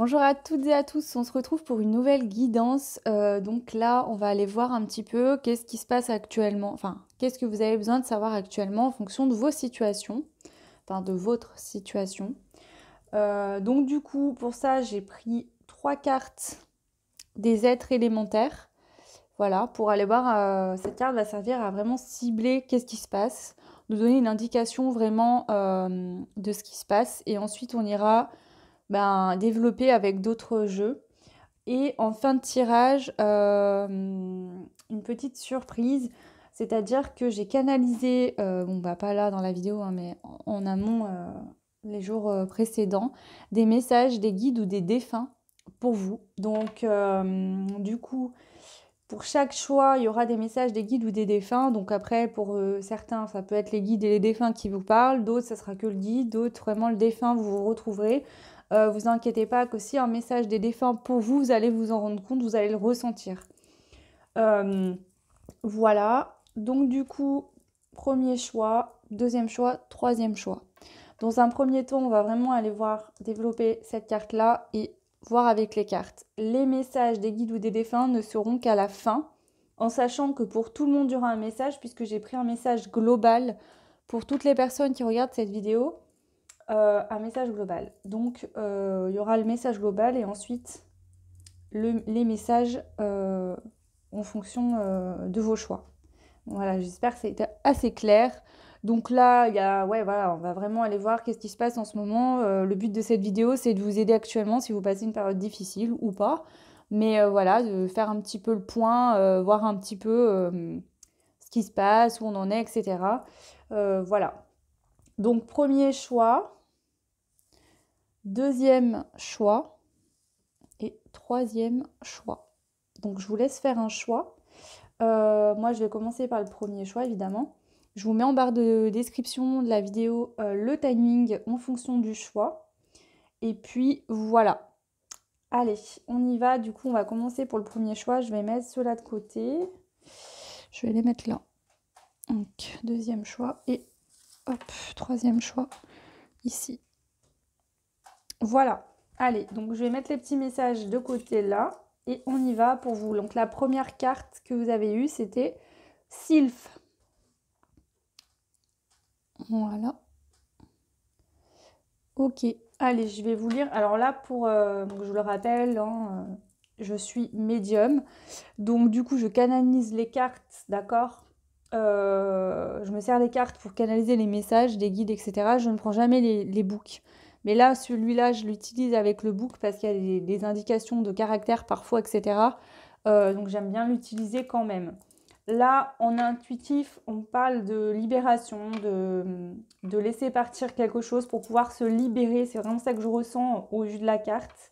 Bonjour à toutes et à tous, on se retrouve pour une nouvelle guidance. Donc là, on va aller voir un petit peu qu'est-ce qui se passe actuellement, enfin, qu'est-ce que vous avez besoin de savoir actuellement en fonction de vos situations, enfin de votre situation. Donc du coup, pour ça, j'ai pris 3 cartes des êtres élémentaires. Voilà, pour aller voir, cette carte va servir à vraiment cibler qu'est-ce qui se passe, nous donner une indication vraiment de ce qui se passe, et ensuite on ira développer avec d'autres jeux. Et en fin de tirage, une petite surprise, c'est-à-dire que j'ai canalisé, bon bah pas là dans la vidéo, hein, mais en amont, les jours précédents, des messages, des guides ou des défunts pour vous. Donc du coup, pour chaque choix, il y aura des messages, des guides ou des défunts. Donc après, pour certains, ça peut être les guides et les défunts qui vous parlent. D'autres, ça sera que le guide. D'autres, vraiment le défunt, vous vous retrouverez. Vous inquiétez pas qu'aussi un message des défunts pour vous, vous allez vous en rendre compte, vous allez le ressentir. Euh, voilà. Donc du coup, premier choix, deuxième choix, troisième choix. Dans un premier temps, on va vraiment aller voir développer cette carte-là et voir avec les cartes. Les messages des guides ou des défunts ne seront qu'à la fin, en sachant que pour tout le monde, il y aura un message, puisque j'ai pris un message global pour toutes les personnes qui regardent cette vidéo, un message global. Donc, il y aura le message global et ensuite les messages en fonction de vos choix. Voilà, j'espère que ça a été assez clair. Donc là, ouais, voilà, on va vraiment aller voir qu'est-ce qui se passe en ce moment. Le but de cette vidéo, c'est de vous aider actuellement si vous passez une période difficile ou pas. Mais voilà, de faire un petit peu le point, voir un petit peu ce qui se passe, où on en est, etc. Voilà. Donc premier choix, deuxième choix et troisième choix. Donc je vous laisse faire un choix. Moi, je vais commencer par le premier choix, évidemment. Je vous mets en barre de description de la vidéo le timing en fonction du choix. Et puis, voilà. Allez, on y va. Du coup, on va commencer pour le premier choix. Je vais mettre ceux-là de côté. Je vais les mettre là. Donc, deuxième choix. Et hop, troisième choix ici. Voilà. Allez, donc je vais mettre les petits messages de côté là. Et on y va pour vous. Donc, la première carte que vous avez eue, c'était Sylph. Voilà. Ok, allez, je vais vous lire. Alors là, donc je vous le rappelle, hein, je suis médium. Donc du coup, je canalise les cartes, d'accord. Je me sers des cartes pour canaliser les messages, des guides, etc. Je ne prends jamais les books. Mais là, celui-là, je l'utilise avec le book parce qu'il y a des indications de caractère parfois, etc. Donc j'aime bien l'utiliser quand même. Là, en intuitif, on parle de libération, de laisser partir quelque chose pour pouvoir se libérer. C'est vraiment ça que je ressens au vu de la carte.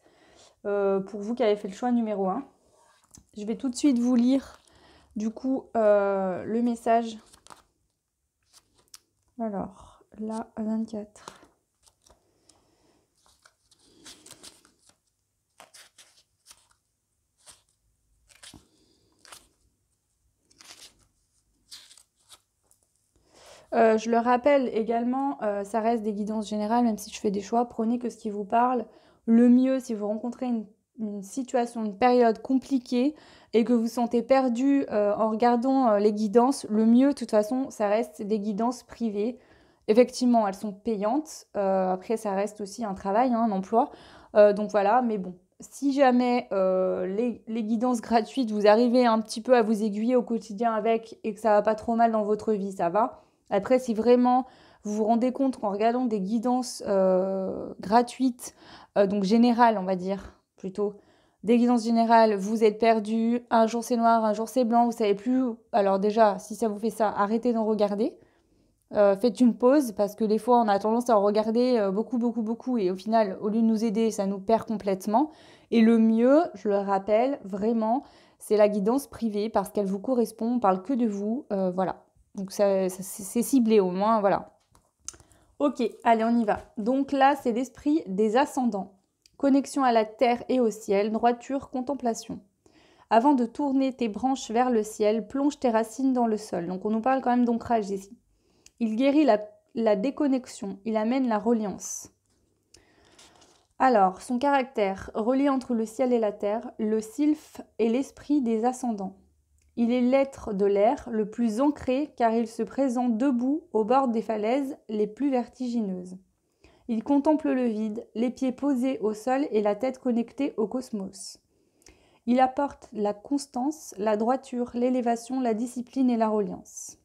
Pour vous qui avez fait le choix numéro 1. Je vais tout de suite vous lire, du coup, le message. Alors, là, 24. Je le rappelle également, ça reste des guidances générales, même si je fais des choix, prenez que ce qui vous parle. Le mieux, si vous rencontrez une situation, une période compliquée et que vous vous sentez perdu en regardant les guidances, le mieux, de toute façon, ça reste des guidances privées. Effectivement, elles sont payantes. Après, ça reste aussi un travail, hein, un emploi. Donc voilà, mais bon. Si jamais les guidances gratuites, vous arrivez un petit peu à vous aiguiller au quotidien avec et que ça va pas trop mal dans votre vie, ça va. Après, si vraiment vous vous rendez compte qu'en regardant des guidances gratuites, donc générales, on va dire plutôt, des guidances générales, vous êtes perdu, un jour c'est noir, un jour c'est blanc, vous savez plus. Alors déjà, si ça vous fait ça, arrêtez d'en regarder. Faites une pause parce que des fois on a tendance à en regarder beaucoup, beaucoup, beaucoup et au final, au lieu de nous aider, ça nous perd complètement. Et le mieux, je le rappelle, vraiment, c'est la guidance privée parce qu'elle vous correspond, on parle que de vous, voilà. Donc c'est ciblé au moins, voilà. Ok, allez, on y va. Donc là, c'est l'esprit des ascendants. Connexion à la terre et au ciel, droiture, contemplation. Avant de tourner tes branches vers le ciel, plonge tes racines dans le sol. Donc on nous parle quand même d'ancrage ici. Il guérit la déconnexion, il amène la reliance. Alors, son caractère, relié entre le ciel et la terre, le sylphe est l'esprit des ascendants. Il est l'être de l'air le plus ancré car il se présente debout au bord des falaises les plus vertigineuses. Il contemple le vide, les pieds posés au sol et la tête connectée au cosmos. Il apporte la constance, la droiture, l'élévation, la discipline et la reliance.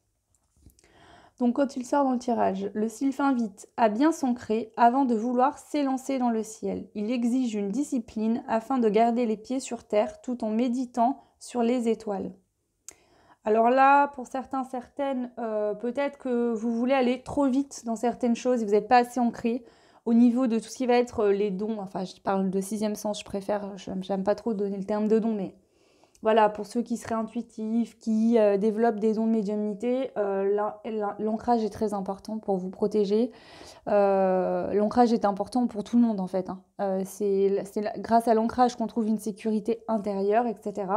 Donc quand il sort dans le tirage, le sylphe invite à bien s'ancrer avant de vouloir s'élancer dans le ciel. Il exige une discipline afin de garder les pieds sur terre tout en méditant sur les étoiles. Alors là, pour certains, certaines, peut-être que vous voulez aller trop vite dans certaines choses et vous n'êtes pas assez ancré au niveau de tout ce qui va être les dons. Enfin, je parle de sixième sens, j'aime pas trop donner le terme de don, mais voilà, pour ceux qui seraient intuitifs, qui développent des dons de médiumnité, l'ancrage est très important pour vous protéger. L'ancrage est important pour tout le monde en fait, hein. C'est grâce à l'ancrage qu'on trouve une sécurité intérieure, etc.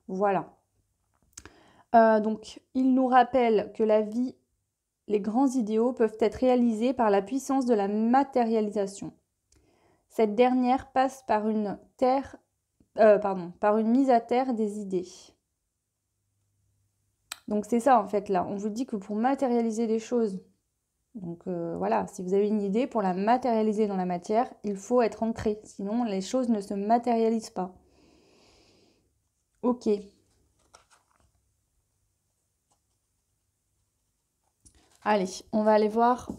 Voilà. Donc, il nous rappelle que la vie, les grands idéaux peuvent être réalisés par la puissance de la matérialisation. Cette dernière passe par une mise à terre des idées. Donc c'est ça en fait là, on vous dit que pour matérialiser des choses, donc voilà, si vous avez une idée, pour la matérialiser dans la matière, il faut être ancré, sinon les choses ne se matérialisent pas. Ok. Allez, on va aller voir.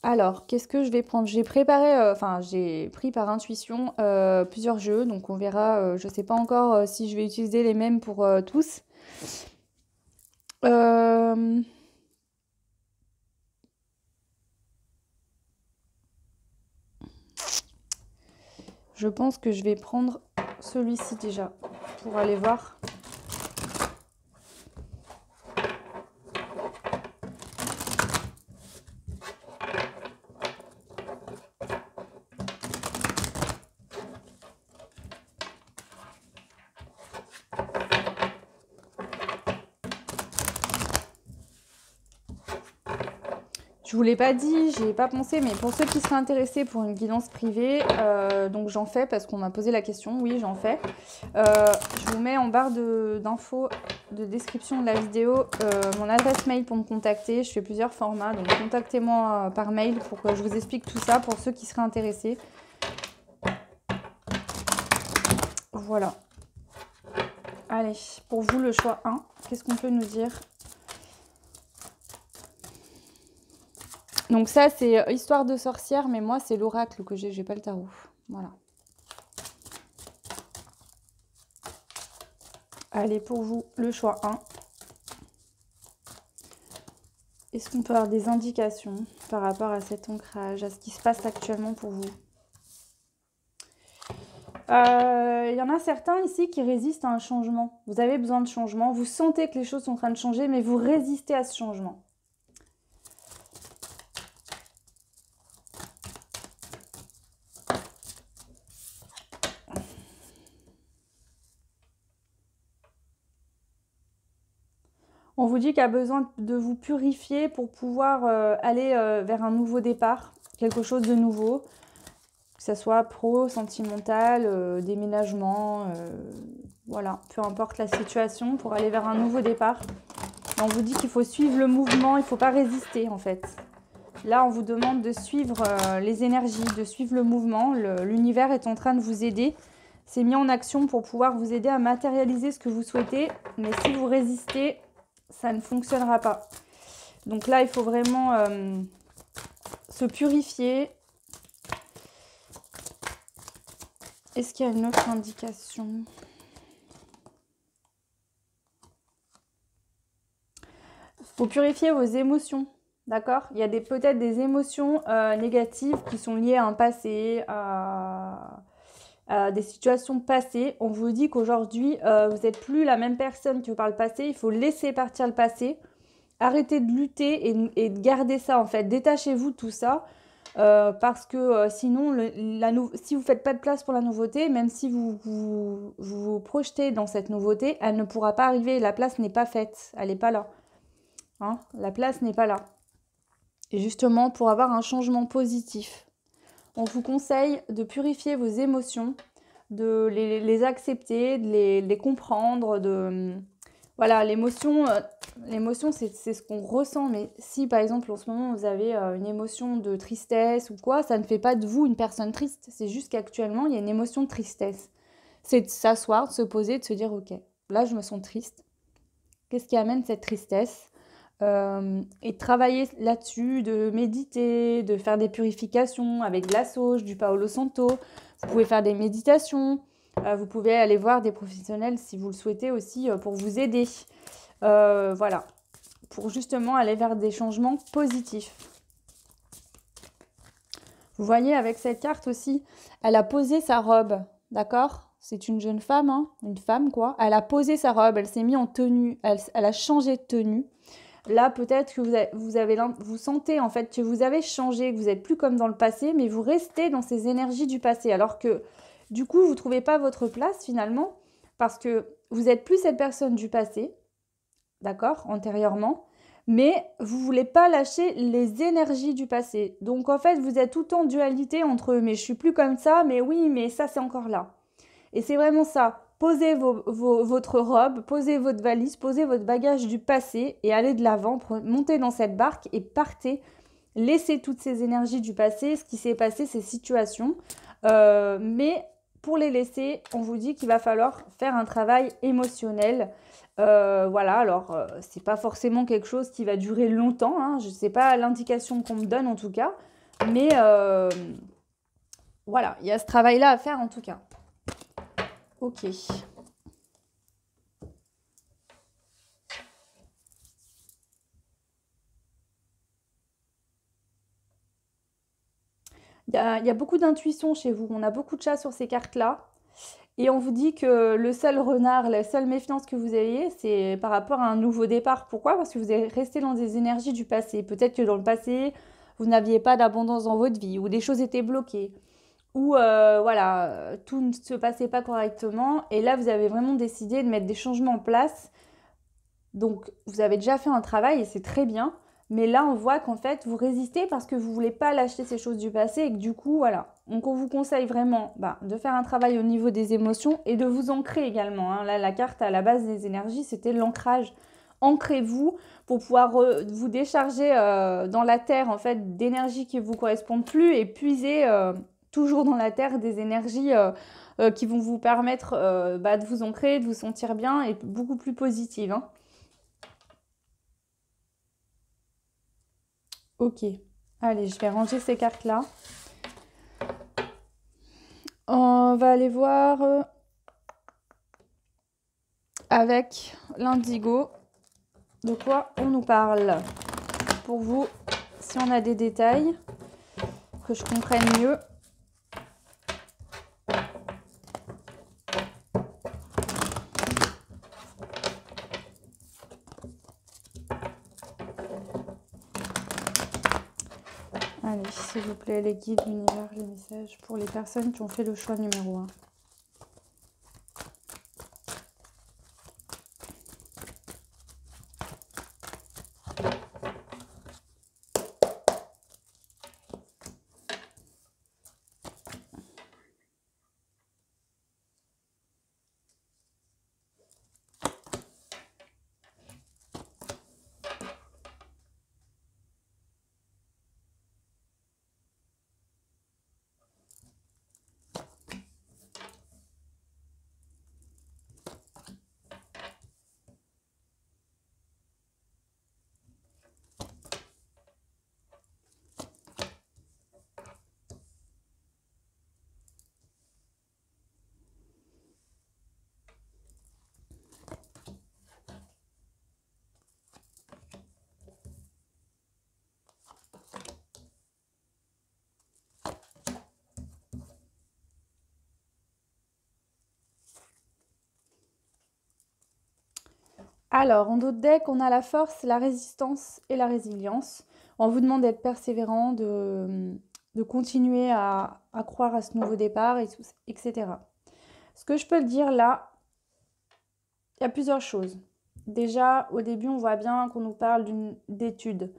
Alors, qu'est-ce que je vais prendre? J'ai préparé, j'ai pris par intuition plusieurs jeux, donc on verra. Je ne sais pas encore si je vais utiliser les mêmes pour tous. Je pense que je vais prendre celui-ci déjà pour aller voir. Je vous l'ai pas dit, j'y ai pas pensé, mais pour ceux qui seraient intéressés pour une guidance privée, donc j'en fais parce qu'on m'a posé la question, oui j'en fais. Je vous mets en barre d'infos de description de la vidéo mon adresse mail pour me contacter. Je fais plusieurs formats, donc contactez-moi par mail pour que je vous explique tout ça pour ceux qui seraient intéressés. Voilà. Allez, pour vous le choix 1, qu'est-ce qu'on peut nous dire ? Donc ça, c'est Histoire de sorcière, mais moi, c'est l'oracle que j'ai pas le tarot. Voilà. Allez, pour vous, le choix 1. Est-ce qu'on peut avoir des indications par rapport à cet ancrage, à ce qui se passe actuellement pour vous ? Il y en a certains ici qui résistent à un changement. Vous avez besoin de changement. Vous sentez que les choses sont en train de changer, mais vous résistez à ce changement. On vous dit qu'il y a besoin de vous purifier pour pouvoir aller vers un nouveau départ, quelque chose de nouveau, que ce soit pro, sentimental, déménagement, voilà, peu importe la situation, pour aller vers un nouveau départ. Et on vous dit qu'il faut suivre le mouvement, il ne faut pas résister en fait. Là, on vous demande de suivre les énergies, de suivre le mouvement. L'univers est en train de vous aider. C'est mis en action pour pouvoir vous aider à matérialiser ce que vous souhaitez. Mais si vous résistez, ça ne fonctionnera pas. Donc là, il faut vraiment se purifier. Est-ce qu'il y a une autre indication ? Il faut purifier vos émotions. D'accord ? Il y a peut-être des émotions négatives qui sont liées à un passé, à des situations passées. On vous dit qu'aujourd'hui, vous n'êtes plus la même personne que par le passé. Il faut laisser partir le passé. Arrêtez de lutter et de garder ça en fait. Détachez-vous de tout ça. Parce que sinon, si vous ne faites pas de place pour la nouveauté, même si vous projetez dans cette nouveauté, elle ne pourra pas arriver. La place n'est pas faite. Elle n'est pas là. Hein ? La place n'est pas là. Et justement, pour avoir un changement positif, on vous conseille de purifier vos émotions, de les accepter, de les comprendre, voilà, l'émotion, c'est ce qu'on ressent, mais si par exemple en ce moment vous avez une émotion de tristesse ou quoi, ça ne fait pas de vous une personne triste, c'est juste qu'actuellement il y a une émotion de tristesse. C'est de s'asseoir, de se poser, de se dire ok, là je me sens triste, qu'est-ce qui amène cette tristesse? Et de travailler là-dessus, de méditer, de faire des purifications avec de la sauge, du Paolo Santo. Vous pouvez faire des méditations. Vous pouvez aller voir des professionnels si vous le souhaitez aussi pour vous aider. Voilà, pour justement aller vers des changements positifs. Vous voyez avec cette carte aussi, elle a posé sa robe, d'accord? C'est une jeune femme, hein, une femme quoi. Elle a posé sa robe, elle s'est mise en tenue, elle a changé de tenue. Là, peut-être que vous sentez en fait que vous avez changé, que vous n'êtes plus comme dans le passé, mais vous restez dans ces énergies du passé. Alors que du coup, vous ne trouvez pas votre place finalement, parce que vous n'êtes plus cette personne du passé, d'accord, antérieurement, mais vous ne voulez pas lâcher les énergies du passé. Donc en fait, vous êtes tout en dualité entre mais je suis plus comme ça, mais oui, mais ça c'est encore là. Et c'est vraiment ça. Posez votre robe, posez votre valise, posez votre bagage du passé et allez de l'avant, montez dans cette barque et partez. Laissez toutes ces énergies du passé, ce qui s'est passé, ces situations. Mais pour les laisser, on vous dit qu'il va falloir faire un travail émotionnel. Voilà, alors c'est pas forcément quelque chose qui va durer longtemps, hein, je ne sais pas l'indication qu'on me donne en tout cas, mais voilà, il y a ce travail-là à faire en tout cas. Ok. Il y a beaucoup d'intuition chez vous. On a beaucoup de chats sur ces cartes-là. Et on vous dit que le seul renard, la seule méfiance que vous ayez, c'est par rapport à un nouveau départ. Pourquoi? Parce que vous êtes resté dans des énergies du passé. Peut-être que dans le passé, vous n'aviez pas d'abondance dans votre vie, ou des choses étaient bloquées, ou voilà, tout ne se passait pas correctement. Et là, vous avez vraiment décidé de mettre des changements en place. Donc, vous avez déjà fait un travail et c'est très bien. Mais là, on voit qu'en fait, vous résistez parce que vous ne voulez pas lâcher ces choses du passé et que du coup, voilà. Donc, on vous conseille vraiment de faire un travail au niveau des émotions et de vous ancrer également, hein. Là, la carte à la base des énergies, c'était l'ancrage. Ancrez-vous pour pouvoir vous décharger dans la terre, en fait, d'énergies qui ne vous correspondent plus et puiser toujours dans la terre des énergies qui vont vous permettre de vous ancrer, de vous sentir bien et beaucoup plus positive, hein. Ok, allez, je vais ranger ces cartes-là. On va aller voir avec l'indigo de quoi on nous parle. Pour vous, si on a des détails, que je comprenne mieux. Allez, s'il vous plaît, les guides, l'univers, les messages pour les personnes qui ont fait le choix numéro 1. Alors, en d'autres decks, on a la force, la résistance et la résilience. On vous demande d'être persévérant, de continuer à croire à ce nouveau départ, etc. Ce que je peux le dire là, il y a plusieurs choses. Déjà, au début, on voit bien qu'on nous parle d'études.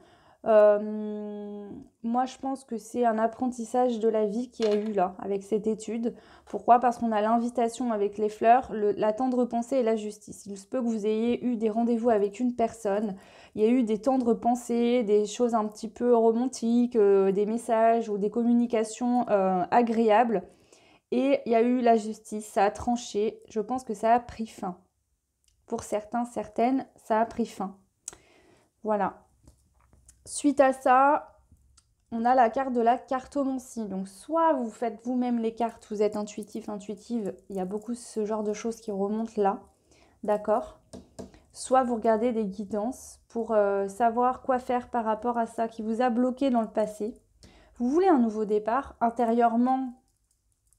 Moi, je pense que c'est un apprentissage de la vie qu'il y a eu là, avec cette étude. Pourquoi? Parce qu'on a l'invitation avec les fleurs, la tendre pensée et la justice. Il se peut que vous ayez eu des rendez-vous avec une personne, il y a eu des tendres pensées, des choses un petit peu romantiques, des messages ou des communications agréables. Et il y a eu la justice, ça a tranché. Je pense que ça a pris fin. Pour certains, certaines, ça a pris fin. Voilà. Suite à ça, on a la carte de la cartomancie. Donc, soit vous faites vous-même les cartes, vous êtes intuitif, intuitive. Il y a beaucoup ce genre de choses qui remontent là. D'accord? Soit vous regardez des guidances pour savoir quoi faire par rapport à ça qui vous a bloqué dans le passé. Vous voulez un nouveau départ intérieurement.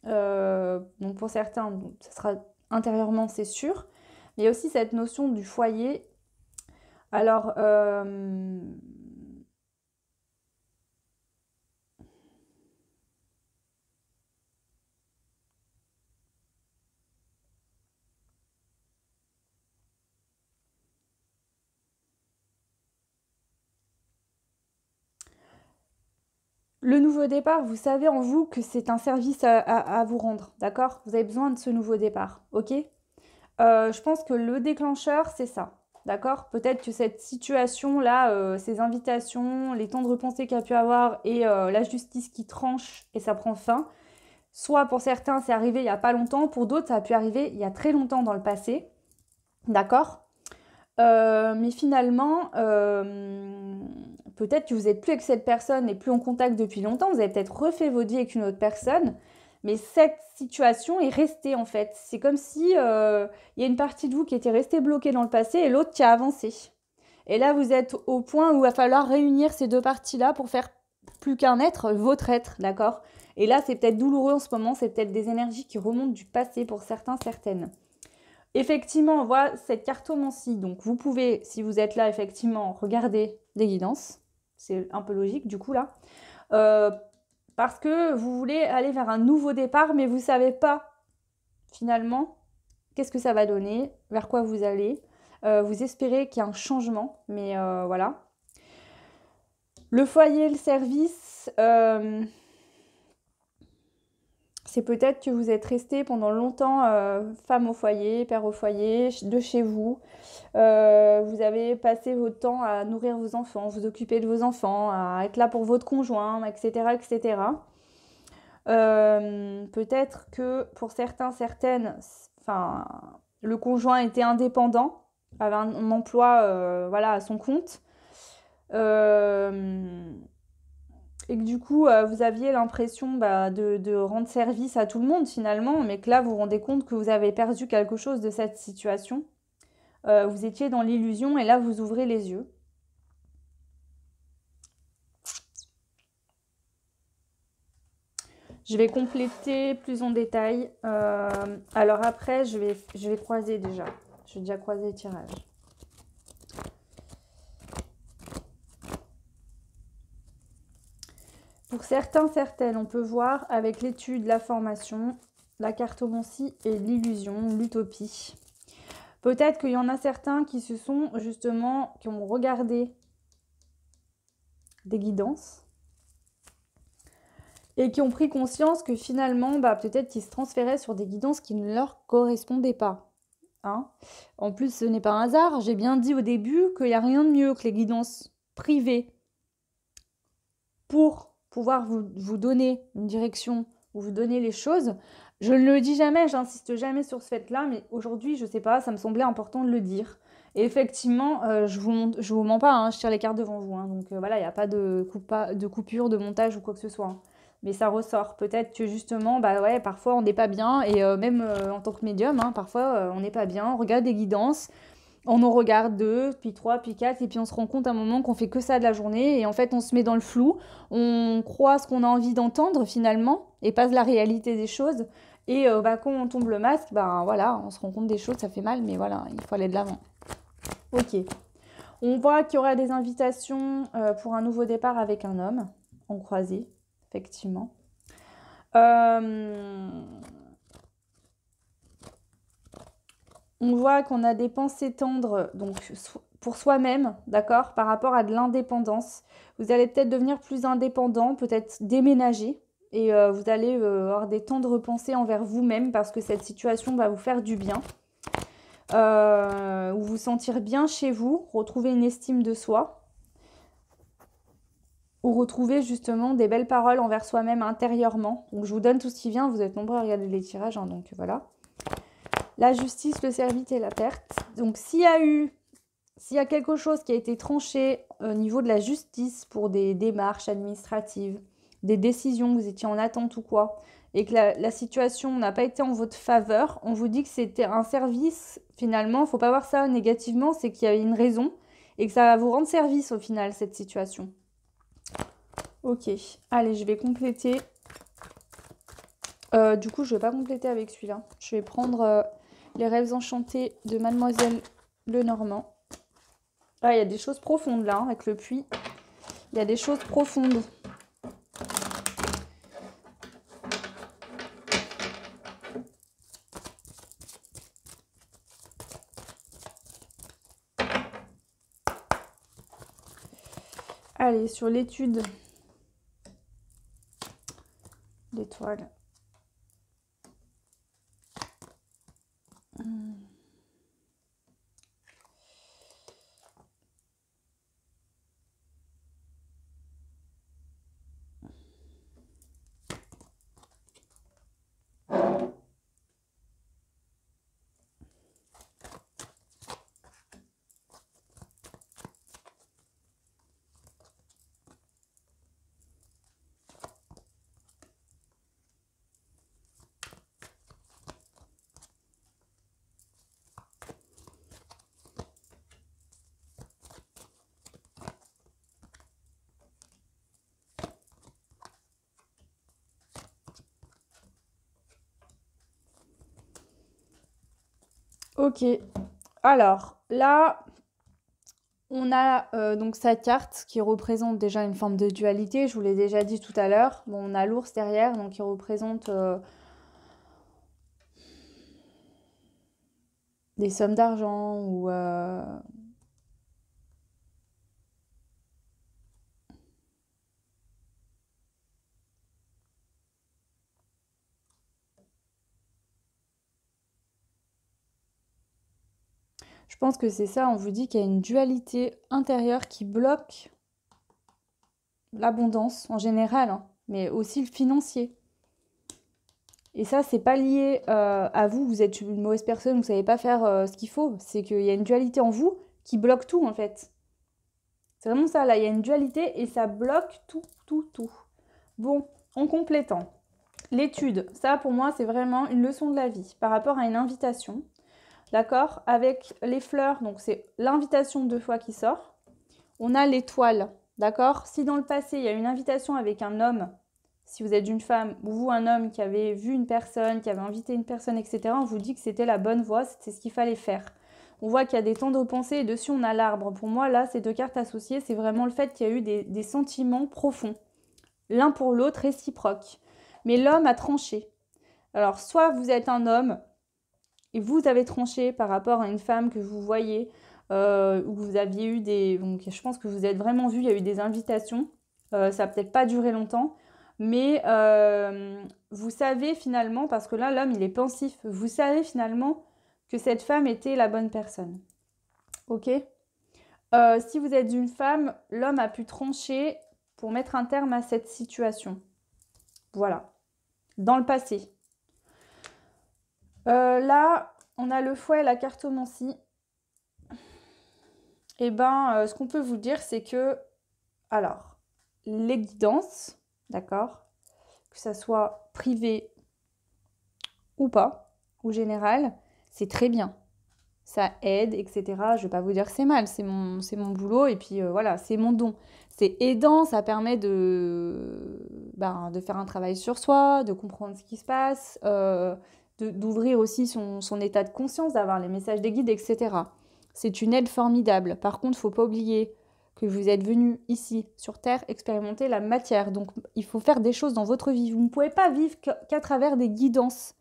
Donc pour certains, ça sera intérieurement, c'est sûr. Mais il y a aussi cette notion du foyer. Alors, le nouveau départ, vous savez en vous que c'est un service à vous rendre, d'accord? Vous avez besoin de ce nouveau départ, ok? Je pense que le déclencheur, c'est ça, d'accord? Peut-être que cette situation-là, ces invitations, les temps de repensée qu'il y a pu avoir et la justice qui tranche et ça prend fin. Soit pour certains, c'est arrivé il n'y a pas longtemps, pour d'autres, ça a pu arriver il y a très longtemps dans le passé, d'accord? Mais finalement, peut-être que vous n'êtes plus avec cette personne et plus en contact depuis longtemps, vous avez peut-être refait votre vie avec une autre personne, mais cette situation est restée en fait. C'est comme si il y a une partie de vous qui était restée bloquée dans le passé et l'autre qui a avancé. Et là, vous êtes au point où il va falloir réunir ces deux parties-là pour faire plus qu'un être, votre être, d'accord? Et là, c'est peut-être douloureux en ce moment, c'est peut-être des énergies qui remontent du passé pour certains, certaines. Effectivement, on voit cette cartomancie. Donc, vous pouvez, si vous êtes là, effectivement, regarder des guidances. C'est un peu logique, du coup, là. Euh, Parce que vous voulez aller vers un nouveau départ, mais vous ne savez pas, finalement, qu'est-ce que ça va donner, vers quoi vous allez. Vous espérez qu'il y a un changement, mais voilà. Le foyer, le service, c'est peut-être que vous êtes resté pendant longtemps femme au foyer, père au foyer, de chez vous. Vous avez passé votre temps à nourrir vos enfants, vous occuper de vos enfants, à être là pour votre conjoint, etc., etc. Peut-être que pour certains, certaines, enfin, le conjoint était indépendant, avait un emploi, voilà, à son compte. Euh, et que du coup, vous aviez l'impression de rendre service à tout le monde finalement, mais que là, vous vous rendez compte que vous avez perdu quelque chose de cette situation. Vous étiez dans l'illusion et là, vous ouvrez les yeux. Je vais compléter plus en détail. Alors après, je vais croiser déjà. Je vais déjà croiser le tirage. Pour certains, certaines, on peut voir avec l'étude, la formation, la cartomancie et l'illusion, l'utopie. Peut-être qu'il y en a certains qui se sont justement, qui ont regardé des guidances et qui ont pris conscience que finalement, peut-être qu'ils se transféraient sur des guidances qui ne leur correspondaient pas. Hein. En plus, ce n'est pas un hasard. J'ai bien dit au début qu'il n'y a rien de mieux que les guidances privées pour pouvoir vous donner une direction ou vous donner les choses. Je ne le dis jamais, j'insiste jamais sur ce fait-là, mais aujourd'hui, je ne sais pas, ça me semblait important de le dire. Et effectivement, je vous mens pas, hein, je tire les cartes devant vous. Hein, donc voilà, il n'y a pas de coupure, de montage ou quoi que ce soit. Hein. Mais ça ressort. Peut-être que justement, ouais, parfois on n'est pas bien. Et même en tant que médium, hein, parfois on n'est pas bien. On regarde des guidances. On en regarde 2, puis 3, puis 4, et puis on se rend compte à un moment qu'on fait que ça de la journée, et en fait on se met dans le flou, on croit ce qu'on a envie d'entendre finalement, et pas la réalité des choses, et quand on tombe le masque, voilà, on se rend compte des choses, ça fait mal, mais voilà, il faut aller de l'avant. Ok. On voit qu'il y aura des invitations pour un nouveau départ avec un homme, en croisé, effectivement. On voit qu'on a des pensées tendres, donc pour soi-même, d'accord, par rapport à de l'indépendance. Vous allez peut-être devenir plus indépendant, peut-être déménager. Et vous allez avoir des temps de repensée envers vous-même parce que cette situation va vous faire du bien. Ou vous sentir bien chez vous, retrouver une estime de soi. Ou retrouver justement des belles paroles envers soi-même intérieurement. Donc je vous donne tout ce qui vient, vous êtes nombreux à regarder les tirages, hein, donc voilà. La justice, le service et la perte. Donc s'il y a quelque chose qui a été tranché au niveau de la justice pour des démarches administratives, des décisions, vous étiez en attente ou quoi, et que la situation n'a pas été en votre faveur, on vous dit que c'était un service, finalement, il ne faut pas voir ça négativement, c'est qu'il y a une raison, et que ça va vous rendre service au final, cette situation. Ok, allez, je vais compléter. Du coup, je ne vais pas compléter avec celui-là. Je vais prendre les rêves enchantés de Mademoiselle Lenormand. Ah, il y a des choses profondes là, hein, avec le puits. Il y a des choses profondes. Allez, sur l'étude d'étoiles. Ok, alors là, on a donc sa carte qui représente déjà une forme de dualité, je vous l'ai déjà dit tout à l'heure. Bon, on a l'ours derrière, donc qui représente des sommes d'argent ou... Je pense que c'est ça, on vous dit qu'il y a une dualité intérieure qui bloque l'abondance en général, hein, mais aussi le financier. Et ça, c'est pas lié à vous, vous êtes une mauvaise personne, vous savez pas faire ce qu'il faut. C'est qu'il y a une dualité en vous qui bloque tout en fait. C'est vraiment ça, là, il y a une dualité et ça bloque tout, tout, tout. Bon, en complétant, l'étude, ça pour moi, c'est vraiment une leçon de la vie par rapport à une invitation. D'accord? Avec les fleurs, donc c'est l'invitation 2 fois qui sort. On a l'étoile, d'accord? Si dans le passé, il y a une invitation avec un homme, si vous êtes une femme ou vous un homme qui avait vu une personne, qui avait invité une personne, etc., on vous dit que c'était la bonne voie, c'était ce qu'il fallait faire. On voit qu'il y a des temps de repensée et dessus on a l'arbre. Pour moi, là, ces deux cartes associées, c'est vraiment le fait qu'il y a eu des sentiments profonds, l'un pour l'autre, réciproques. Mais l'homme a tranché. Alors, soit vous êtes un homme et vous avez tranché par rapport à une femme que vous voyez, où vous aviez eu des... Donc, je pense que vous êtes vraiment vu, il y a eu des invitations. Ça n'a peut-être pas duré longtemps. Mais vous savez finalement, parce que là, l'homme, il est pensif, vous savez finalement que cette femme était la bonne personne. Ok? Si vous êtes une femme, l'homme a pu trancher pour mettre un terme à cette situation. Voilà. Dans le passé. Là, on a le fouet et la cartomancie. Eh ben, ce qu'on peut vous dire, c'est que, alors, les guidances, d'accord, que ça soit privé ou pas, ou général, c'est très bien. Ça aide, etc. Je vais pas vous dire que c'est mal, c'est mon boulot et puis voilà, c'est mon don. C'est aidant, ça permet de faire un travail sur soi, de comprendre ce qui se passe, d'ouvrir aussi son état de conscience, d'avoir les messages des guides, etc. C'est une aide formidable. Par contre, il ne faut pas oublier que vous êtes venu ici, sur Terre, expérimenter la matière. Donc, il faut faire des choses dans votre vie. Vous ne pouvez pas vivre qu'à travers des guidances.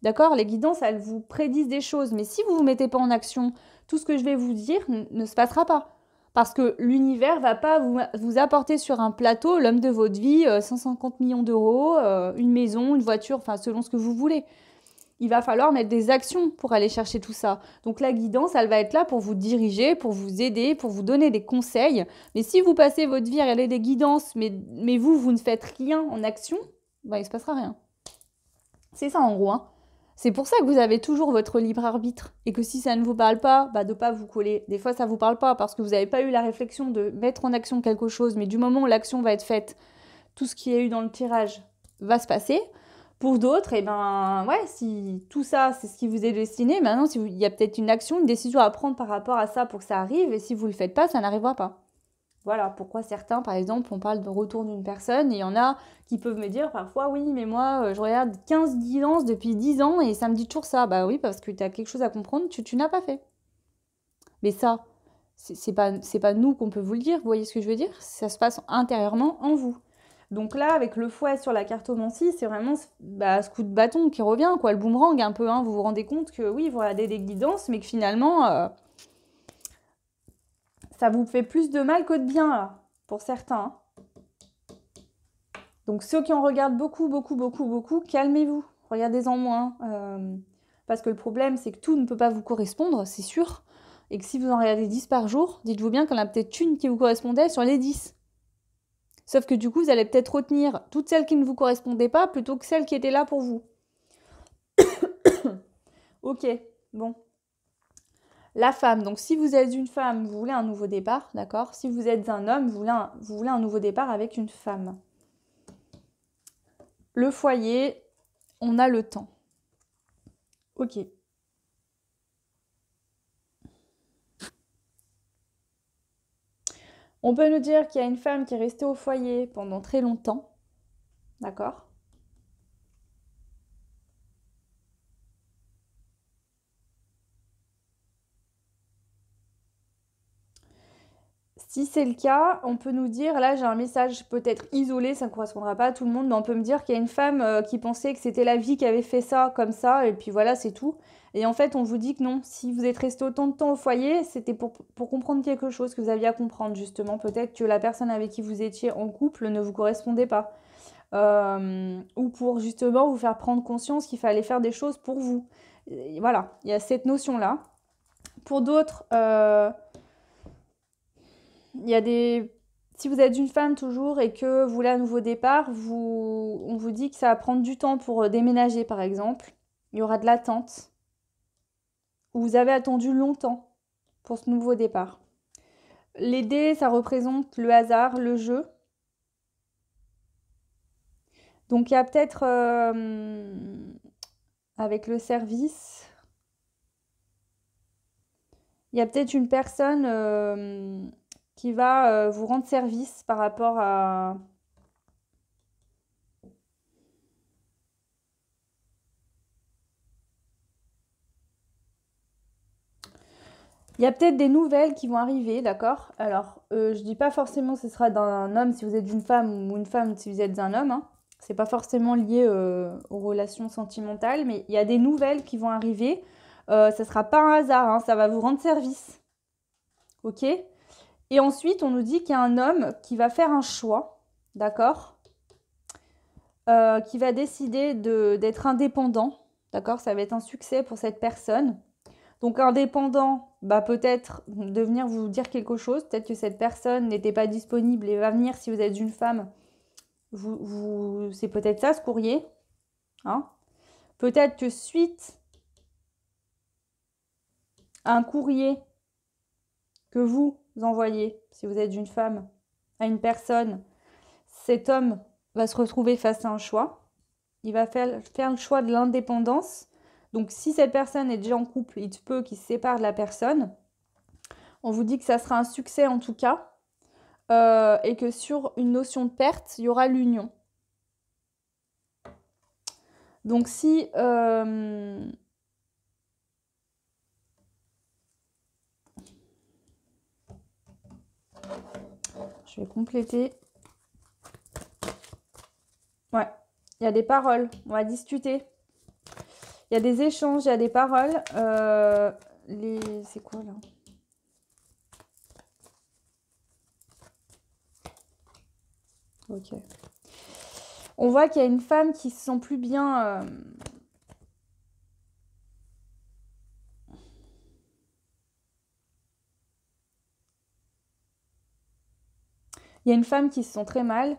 D'accord, les guidances, elles vous prédisent des choses, mais si vous ne vous mettez pas en action, tout ce que je vais vous dire ne se passera pas. Parce que l'univers va pas vous apporter sur un plateau l'homme de votre vie, 150 millions d'euros, une maison, une voiture, enfin selon ce que vous voulez. Il va falloir mettre des actions pour aller chercher tout ça. Donc la guidance, elle va être là pour vous diriger, pour vous aider, pour vous donner des conseils. Mais si vous passez votre vie à regarder des guidances, mais vous ne faites rien en action, bah, il ne se passera rien. C'est ça en gros, hein. C'est pour ça que vous avez toujours votre libre arbitre. Et que si ça ne vous parle pas, bah de pas vous coller. Des fois, ça ne vous parle pas parce que vous n'avez pas eu la réflexion de mettre en action quelque chose. Mais du moment où l'action va être faite, tout ce qu'il y a eu dans le tirage va se passer. Pour d'autres, eh ben, ouais, si tout ça, c'est ce qui vous est destiné, maintenant, il y a peut-être une action, une décision à prendre par rapport à ça pour que ça arrive. Et si vous ne le faites pas, ça n'arrivera pas. Voilà pourquoi certains, par exemple, on parle de retour d'une personne et il y en a qui peuvent me dire parfois, oui, mais moi, je regarde 15 guidances depuis 10 ans et ça me dit toujours ça. Bah oui, parce que tu as quelque chose à comprendre, tu n'as pas fait. Mais ça, c'est pas nous qu'on peut vous le dire, vous voyez ce que je veux dire? Ça se passe intérieurement en vous. Donc là, avec le fouet sur la cartomancie, c'est vraiment ce coup de bâton qui revient, quoi, le boomerang un peu, hein. Vous vous rendez compte que oui, vous regardez des guidances, mais que finalement, ça vous fait plus de mal que de bien, là, pour certains, hein. Donc ceux qui en regardent beaucoup, calmez-vous, regardez-en moins. Parce que le problème, c'est que tout ne peut pas vous correspondre, c'est sûr. Et que si vous en regardez 10 par jour, dites-vous bien qu'il y en a peut-être une qui vous correspondait sur les 10. Sauf que du coup, vous allez peut-être retenir toutes celles qui ne vous correspondaient pas plutôt que celles qui étaient là pour vous. Ok, bon. La femme, donc si vous êtes une femme, vous voulez un nouveau départ, d'accord? Si vous êtes un homme, vous voulez un nouveau départ avec une femme. Le foyer, on a le temps. Ok. On peut nous dire qu'il y a une femme qui est restée au foyer pendant très longtemps, d'accord? Si c'est le cas, on peut nous dire, là j'ai un message peut-être isolé, ça ne correspondra pas à tout le monde, mais on peut me dire qu'il y a une femme qui pensait que c'était la vie qui avait fait ça comme ça, et puis voilà, c'est tout. Et en fait, on vous dit que non, si vous êtes resté autant de temps au foyer, c'était pour comprendre quelque chose que vous aviez à comprendre, justement. Peut-être que la personne avec qui vous étiez en couple ne vous correspondait pas. Ou pour justement vous faire prendre conscience qu'il fallait faire des choses pour vous. Et voilà, il y a cette notion-là. Pour d'autres, il y a des... Si vous êtes une femme toujours et que vous voulez un nouveau départ, on vous dit que ça va prendre du temps pour déménager, par exemple. Il y aura de l'attente. Ou vous avez attendu longtemps pour ce nouveau départ. Les dés, ça représente le hasard, le jeu. Donc il y a peut-être, avec le service, il y a peut-être une personne qui va vous rendre service par rapport à... Il y a peut-être des nouvelles qui vont arriver, d'accord? Alors, je dis pas forcément que ce sera d'un homme si vous êtes une femme ou une femme si vous êtes un homme, hein. C'est pas forcément lié aux relations sentimentales, mais il y a des nouvelles qui vont arriver. Ça sera pas un hasard, hein, ça va vous rendre service. Ok? Et ensuite, on nous dit qu'il y a un homme qui va faire un choix, d'accord? Qui va décider d'être indépendant, d'accord? Ça va être un succès pour cette personne. Donc indépendant, bah peut-être de venir vous dire quelque chose. Peut-être que cette personne n'était pas disponible et va venir si vous êtes une femme. C'est peut-être ça ce courrier, hein? Peut-être que suite à un courrier que vous envoyez, si vous êtes une femme, à une personne, cet homme va se retrouver face à un choix. Il va faire le choix de l'indépendance. Donc si cette personne est déjà en couple, il se peut qu'il se sépare de la personne. On vous dit que ça sera un succès en tout cas. Et que sur une notion de perte, il y aura l'union. Donc si... je vais compléter. Ouais, il y a des paroles, on va discuter. Il y a des échanges, il y a des paroles. C'est quoi là? Ok. On voit qu'il y a une femme qui se sent plus bien. Il y a une femme qui se sent très mal.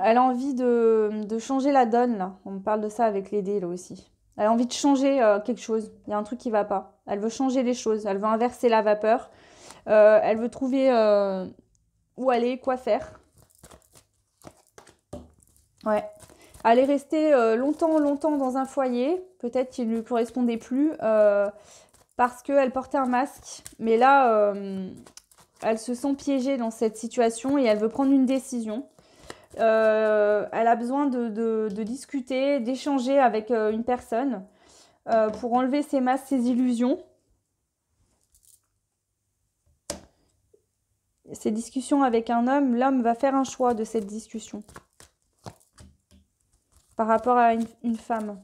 Elle a envie de changer la donne, là. On me parle de ça avec les dés, là aussi. Elle a envie de changer quelque chose. Il y a un truc qui va pas. Elle veut changer les choses. Elle veut inverser la vapeur. Elle veut trouver où aller, quoi faire. Ouais. Elle est restée longtemps dans un foyer. Peut-être qu'il ne lui correspondait plus parce qu'elle portait un masque. Mais là, elle se sent piégée dans cette situation et elle veut prendre une décision. Elle a besoin de discuter, d'échanger avec une personne pour enlever ses masques, ses illusions. Ces discussions avec un homme, l'homme va faire un choix de cette discussion par rapport à une femme.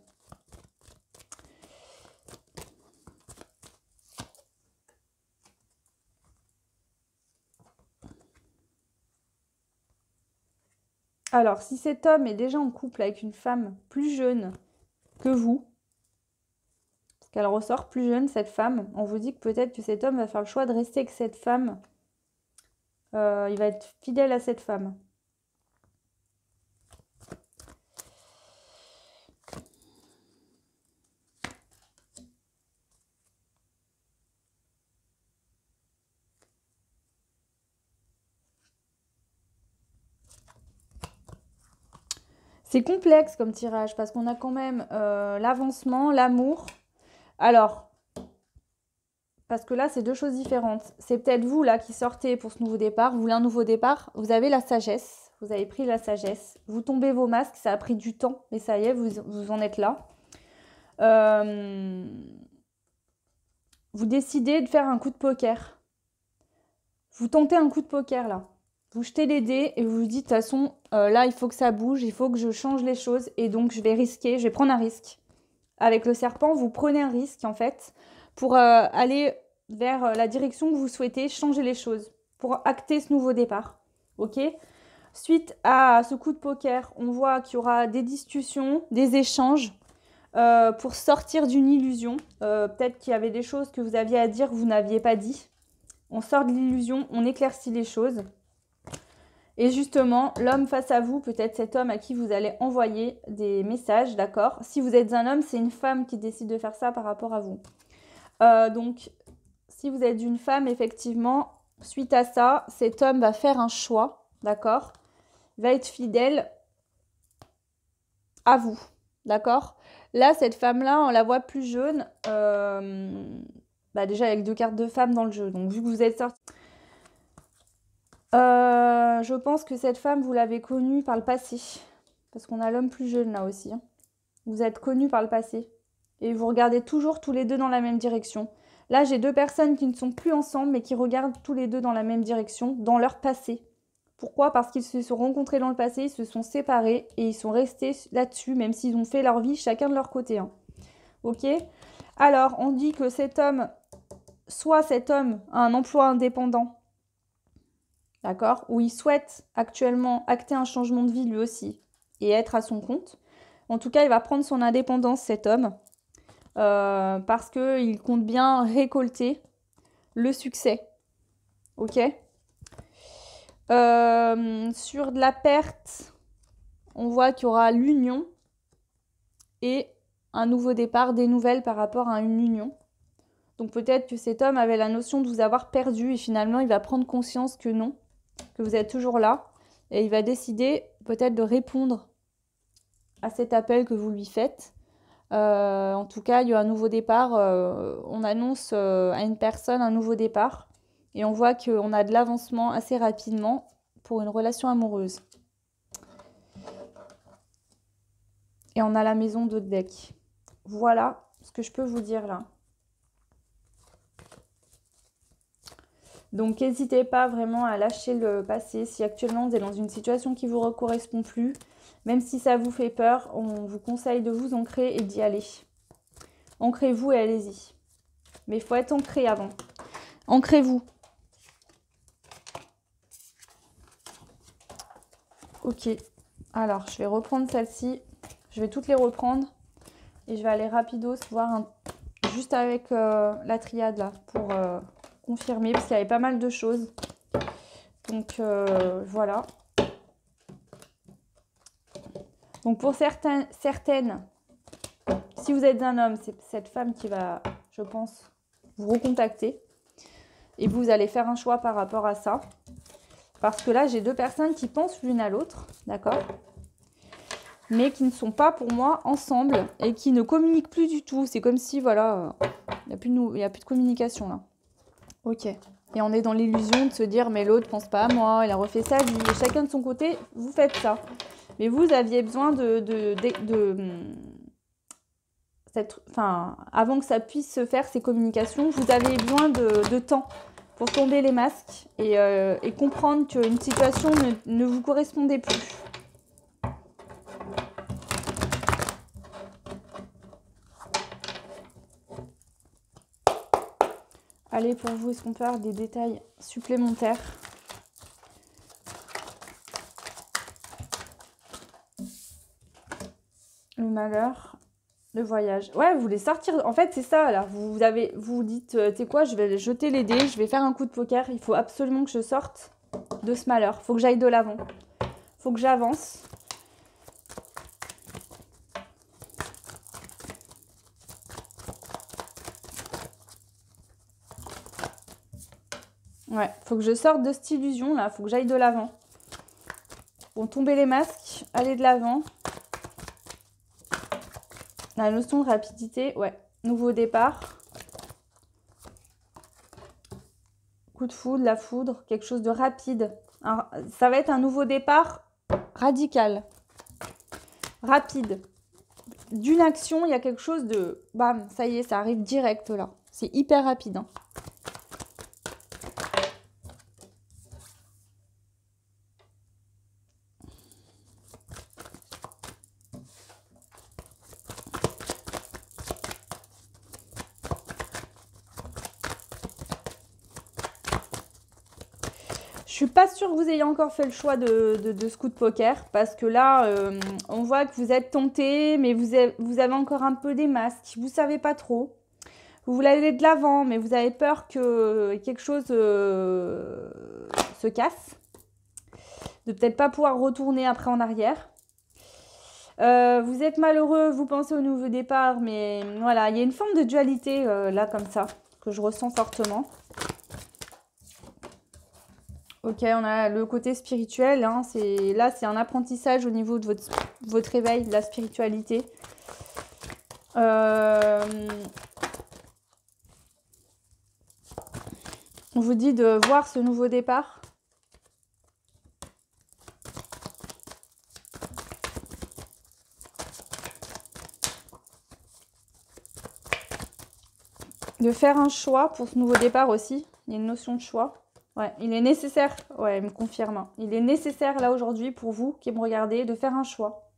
Alors, si cet homme est déjà en couple avec une femme plus jeune que vous, parce qu'elle ressort plus jeune, cette femme, on vous dit que peut-être que cet homme va faire le choix de rester avec cette femme. Il va être fidèle à cette femme. C'est complexe comme tirage parce qu'on a quand même l'avancement, l'amour. Alors, parce que là, c'est deux choses différentes. C'est peut-être vous là qui sortez pour ce nouveau départ. Vous voulez un nouveau départ. Vous avez la sagesse. Vous avez pris la sagesse. Vous tombez vos masques. Ça a pris du temps. Mais ça y est, vous en êtes là. Vous décidez de faire un coup de poker. Vous tentez un coup de poker là. Vous jetez les dés et vous vous dites, de toute façon, là, il faut que ça bouge, il faut que je change les choses. Et donc, je vais risquer, je vais prendre un risque. Avec le serpent, vous prenez un risque, en fait, pour aller vers la direction que vous souhaitez, changer les choses, pour acter ce nouveau départ. OK? Suite à ce coup de poker, on voit qu'il y aura des discussions, des échanges pour sortir d'une illusion. Peut-être qu'il y avait des choses que vous aviez à dire que vous n'aviez pas dit. On sort de l'illusion, on éclaircit les choses. Et justement, l'homme face à vous, peut-être cet homme à qui vous allez envoyer des messages, d'accord? Si vous êtes un homme, c'est une femme qui décide de faire ça par rapport à vous. Donc, si vous êtes une femme, effectivement, suite à ça, cet homme va faire un choix, d'accord? Il va être fidèle à vous, d'accord? Là, cette femme-là, on la voit plus jeune. Déjà, avec deux cartes de femme dans le jeu. Donc, vu que vous êtes sorti... je pense que cette femme, vous l'avez connue par le passé. Parce qu'on a l'homme plus jeune là aussi. Hein. Vous êtes connus par le passé. Et vous regardez toujours tous les deux dans la même direction. Là, j'ai deux personnes qui ne sont plus ensemble, mais qui regardent tous les deux dans la même direction, dans leur passé. Pourquoi? Parce qu'ils se sont rencontrés dans le passé, ils se sont séparés et ils sont restés là-dessus, même s'ils ont fait leur vie chacun de leur côté. Hein. Ok? Alors, on dit que cet homme, soit cet homme a un emploi indépendant, d'accord, où il souhaite actuellement acter un changement de vie lui aussi et être à son compte. En tout cas, il va prendre son indépendance, cet homme, parce qu'il compte bien récolter le succès. Ok? Sur de la perte, on voit qu'il y aura l'union et un nouveau départ, des nouvelles par rapport à une union. Donc peut-être que cet homme avait la notion de vous avoir perdu et finalement il va prendre conscience que non, que vous êtes toujours là et il va décider peut-être de répondre à cet appel que vous lui faites. En tout cas, il y a un nouveau départ. On annonce à une personne un nouveau départ et on voit qu'on a de l'avancement assez rapidement pour une relation amoureuse. Et on a la maison de deck. Voilà ce que je peux vous dire là. Donc n'hésitez pas vraiment à lâcher le passé. Si actuellement vous êtes dans une situation qui ne vous correspond plus, même si ça vous fait peur, on vous conseille de vous ancrer et d'y aller. Ancrez-vous et allez-y. Mais il faut être ancré avant. Ancrez-vous. Ok. Alors, je vais reprendre celle-ci. Je vais toutes les reprendre. Et je vais aller rapidos voir juste avec la triade là pour confirmer. Parce qu'il y avait pas mal de choses. Donc, voilà. Donc, pour certaines, si vous êtes un homme, c'est cette femme qui va, je pense, vous recontacter. Et vous allez faire un choix par rapport à ça. Parce que là, j'ai deux personnes qui pensent l'une à l'autre, d'accord? Mais qui ne sont pas pour moi ensemble et qui ne communiquent plus du tout. C'est comme si, voilà, il n'y a plus de communication là. Ok. Et on est dans l'illusion de se dire, mais l'autre ne pense pas à moi, il a refait sa vie. Et chacun de son côté, vous faites ça. Mais vous aviez besoin avant que ça puisse se faire, ces communications, vous avez besoin de temps pour tomber les masques et comprendre qu'une situation ne vous correspondait plus. Allez, pour vous, est-ce qu'on peut avoir des détails supplémentaires? Le malheur, le voyage. Ouais, vous voulez sortir. En fait, c'est ça, là. Vous vous dites, tu sais quoi, je vais jeter les dés, je vais faire un coup de poker. Il faut absolument que je sorte de ce malheur. Il faut que j'aille de l'avant. Il faut que j'avance. Ouais, il faut que je sorte de cette illusion, là. Il faut que j'aille de l'avant. Bon, tomber les masques, aller de l'avant. La notion de rapidité, ouais. Nouveau départ. Coup de foudre, la foudre, quelque chose de rapide. Alors, ça va être un nouveau départ radical. Rapide. D'une action, il y a quelque chose de... Bam, ça y est, ça arrive direct là. C'est hyper rapide. Hein. Je suis pas sûre que vous ayez encore fait le choix de ce coup de poker parce que là, on voit que vous êtes tenté, mais vous avez encore un peu des masques. Vous savez pas trop. Vous voulez aller de l'avant, mais vous avez peur que quelque chose se casse. De peut-être pas pouvoir retourner après en arrière. Vous êtes malheureux, vous pensez au nouveau départ, mais voilà, il y a une forme de dualité là comme ça, que je ressens fortement. Ok, on a le côté spirituel, hein, là c'est un apprentissage au niveau de votre réveil, de la spiritualité. On vous dit de voir ce nouveau départ. De faire un choix pour ce nouveau départ aussi. Il y a une notion de choix. Ouais, il est nécessaire, ouais, il me confirme. Hein. Il est nécessaire là aujourd'hui pour vous qui me regardez de faire un choix.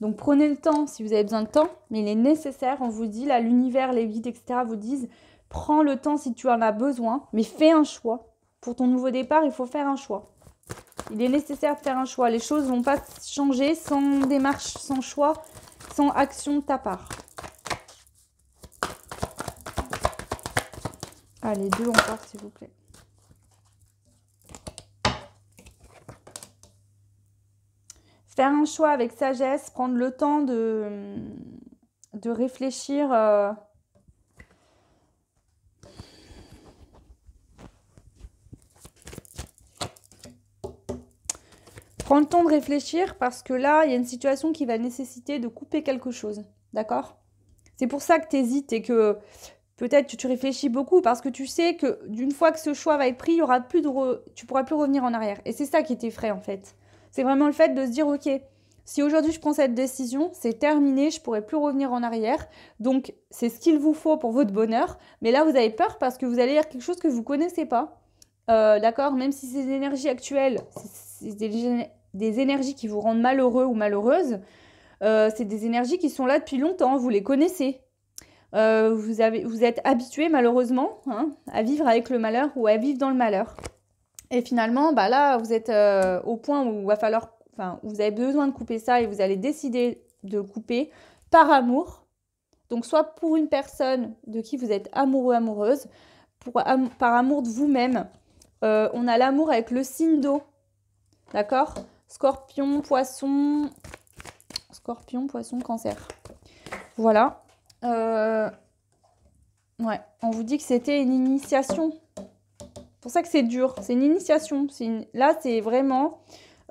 Donc prenez le temps si vous avez besoin de temps, mais il est nécessaire, on vous dit, là l'univers, les guides, etc. vous disent, prends le temps si tu en as besoin, mais fais un choix. Pour ton nouveau départ, il faut faire un choix. Il est nécessaire de faire un choix. Les choses ne vont pas changer sans démarche, sans choix, sans action de ta part. Allez, 2 encore s'il vous plaît. Faire un choix avec sagesse, prendre le temps de réfléchir. Prends le temps de réfléchir parce que là, il y a une situation qui va nécessiter de couper quelque chose. D'accord? C'est pour ça que tu hésites et que peut-être que tu réfléchis beaucoup parce que tu sais que d'une fois que ce choix va être pris, il y aura plus tu pourras plus revenir en arrière. Et c'est ça qui t'effraie en fait. C'est vraiment le fait de se dire, ok, si aujourd'hui je prends cette décision, c'est terminé, je ne pourrai plus revenir en arrière. Donc, c'est ce qu'il vous faut pour votre bonheur. Mais là, vous avez peur parce que vous allez lire quelque chose que vous ne connaissez pas. D'accord? Même si ces énergies actuelles, c'est des énergies qui vous rendent malheureux ou malheureuse, c'est des énergies qui sont là depuis longtemps, vous les connaissez. vous êtes habitué malheureusement hein, à vivre avec le malheur ou à vivre dans le malheur. Et finalement, bah là, vous êtes au point où il va falloir, enfin, où vous avez besoin de couper ça et vous allez décider de couper par amour. Donc, soit pour une personne de qui vous êtes amoureux, amoureuse, par amour de vous-même. On a l'amour avec le signe d'eau, d'accord? Scorpion, poisson, cancer. Voilà. Ouais, on vous dit que c'était une initiation. C'est pour ça que c'est dur. C'est une initiation. Là, c'est vraiment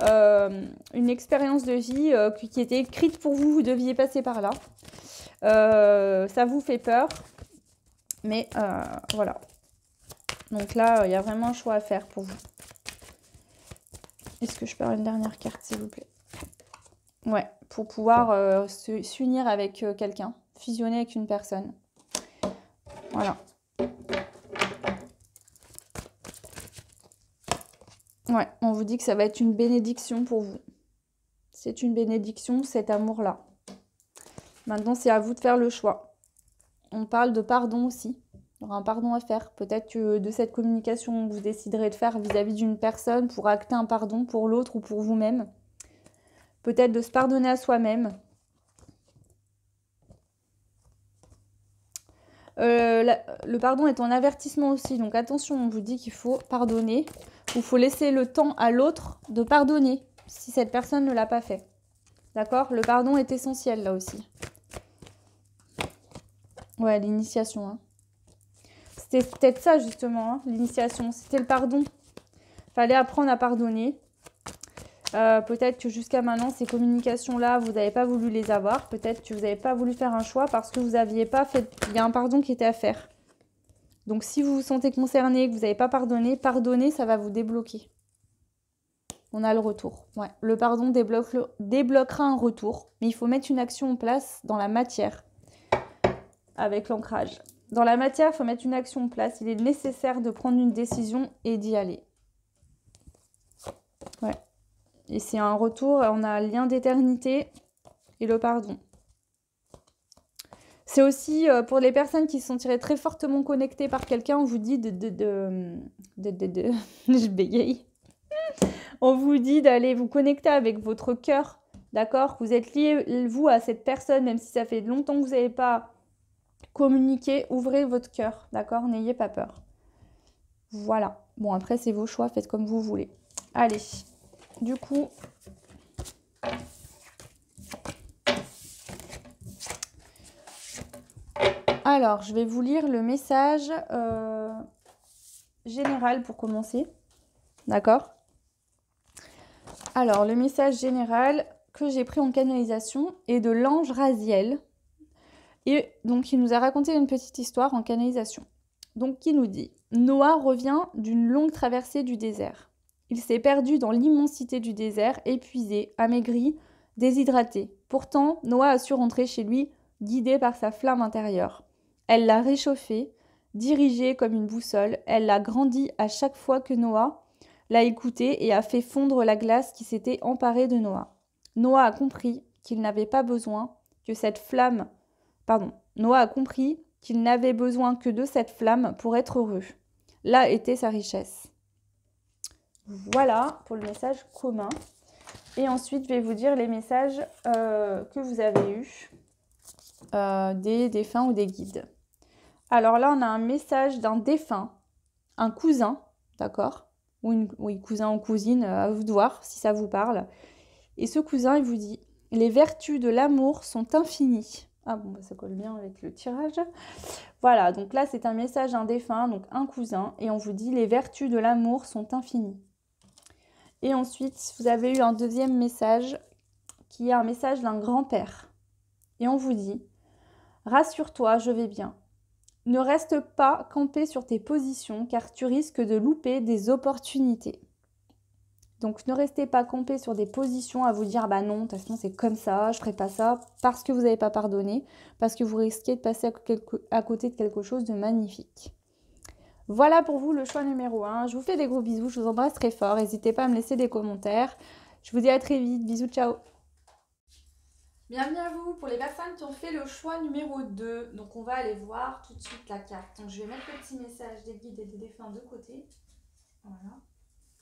une expérience de vie qui était écrite pour vous. Vous deviez passer par là. Ça vous fait peur. Mais voilà. Donc là, il y a vraiment un choix à faire pour vous. Est-ce que je peux avoir une dernière carte, s'il vous plaît? Ouais, pour pouvoir s'unir avec quelqu'un, fusionner avec une personne. Voilà. Ouais, on vous dit que ça va être une bénédiction pour vous. C'est une bénédiction, cet amour-là. Maintenant, c'est à vous de faire le choix. On parle de pardon aussi. Il y aura un pardon à faire. Peut-être que de cette communication, vous déciderez de faire vis-à-vis d'une personne pour acter un pardon pour l'autre ou pour vous-même. Peut-être de se pardonner à soi-même. Le pardon est un avertissement aussi. Donc attention, on vous dit qu'il faut pardonner. Il faut laisser le temps à l'autre de pardonner si cette personne ne l'a pas fait. D'accord? Le pardon est essentiel là aussi. Ouais, l'initiation. Hein. C'était peut-être ça justement, hein, l'initiation. C'était le pardon. Fallait apprendre à pardonner. Peut-être que jusqu'à maintenant, ces communications-là, vous n'avez pas voulu les avoir. Peut-être que vous n'avez pas voulu faire un choix parce que vous n'aviez pas fait... Il y a un pardon qui était à faire. Donc, si vous vous sentez concerné, que vous n'avez pas pardonné, pardonner, ça va vous débloquer. On a le retour. Ouais. Le pardon débloquera un retour. Mais il faut mettre une action en place dans la matière. Avec l'ancrage. Dans la matière, il faut mettre une action en place. Il est nécessaire de prendre une décision et d'y aller. Ouais. Et c'est un retour, on a le lien d'éternité et le pardon. C'est aussi pour les personnes qui se sentiraient très fortement connectées par quelqu'un, on vous dit je bégaye. On vous dit d'aller vous connecter avec votre cœur, d'accord? Vous êtes lié, vous, à cette personne, même si ça fait longtemps que vous n'avez pas communiqué, ouvrez votre cœur, d'accord? N'ayez pas peur. Voilà. Bon, après, c'est vos choix, faites comme vous voulez. Allez. Du coup, alors, je vais vous lire le message général pour commencer. D'accord? Alors, le message général que j'ai pris en canalisation est de l'ange Raziel. Et donc, il nous a raconté une petite histoire en canalisation. Donc, qui nous dit « Noah revient d'une longue traversée du désert. Il s'est perdu dans l'immensité du désert, épuisé, amaigri, déshydraté. Pourtant, Noah a su rentrer chez lui, guidé par sa flamme intérieure. Elle l'a réchauffé, dirigé comme une boussole. Elle l'a grandi à chaque fois que Noah l'a écouté et a fait fondre la glace qui s'était emparée de Noah. Noah a compris qu'il n'avait pas besoin que cette flamme... Noah a compris qu'il n'avait besoin que de cette flamme pour être heureux. Là était sa richesse. » Voilà pour le message commun. Et ensuite, je vais vous dire les messages que vous avez eus des défunts ou des guides. Alors là, on a un message d'un défunt, un cousin, d'accord? Oui, cousin ou cousine, à vous de voir si ça vous parle. Et ce cousin, il vous dit « Les vertus de l'amour sont infinies. » Ah bon, bah ça colle bien avec le tirage. Voilà, donc là, c'est un message d'un défunt, donc un cousin. Et on vous dit « Les vertus de l'amour sont infinies. » Et ensuite, vous avez eu un deuxième message qui est un message d'un grand-père. Et on vous dit « Rassure-toi, je vais bien. Ne reste pas campé sur tes positions car tu risques de louper des opportunités. » Donc ne restez pas campé sur des positions à vous dire « Bah non, de toute façon c'est comme ça, je ferai pas ça » parce que vous n'avez pas pardonné, parce que vous risquez de passer à côté de quelque chose de magnifique. Voilà pour vous le choix numéro 1. Je vous fais des gros bisous, je vous embrasse très fort. N'hésitez pas à me laisser des commentaires. Je vous dis à très vite. Bisous, ciao. Bienvenue à vous pour les personnes qui ont fait le choix numéro 2. Donc on va aller voir tout de suite la carte. Donc je vais mettre le petit message des guides et des défunts de côté. Voilà.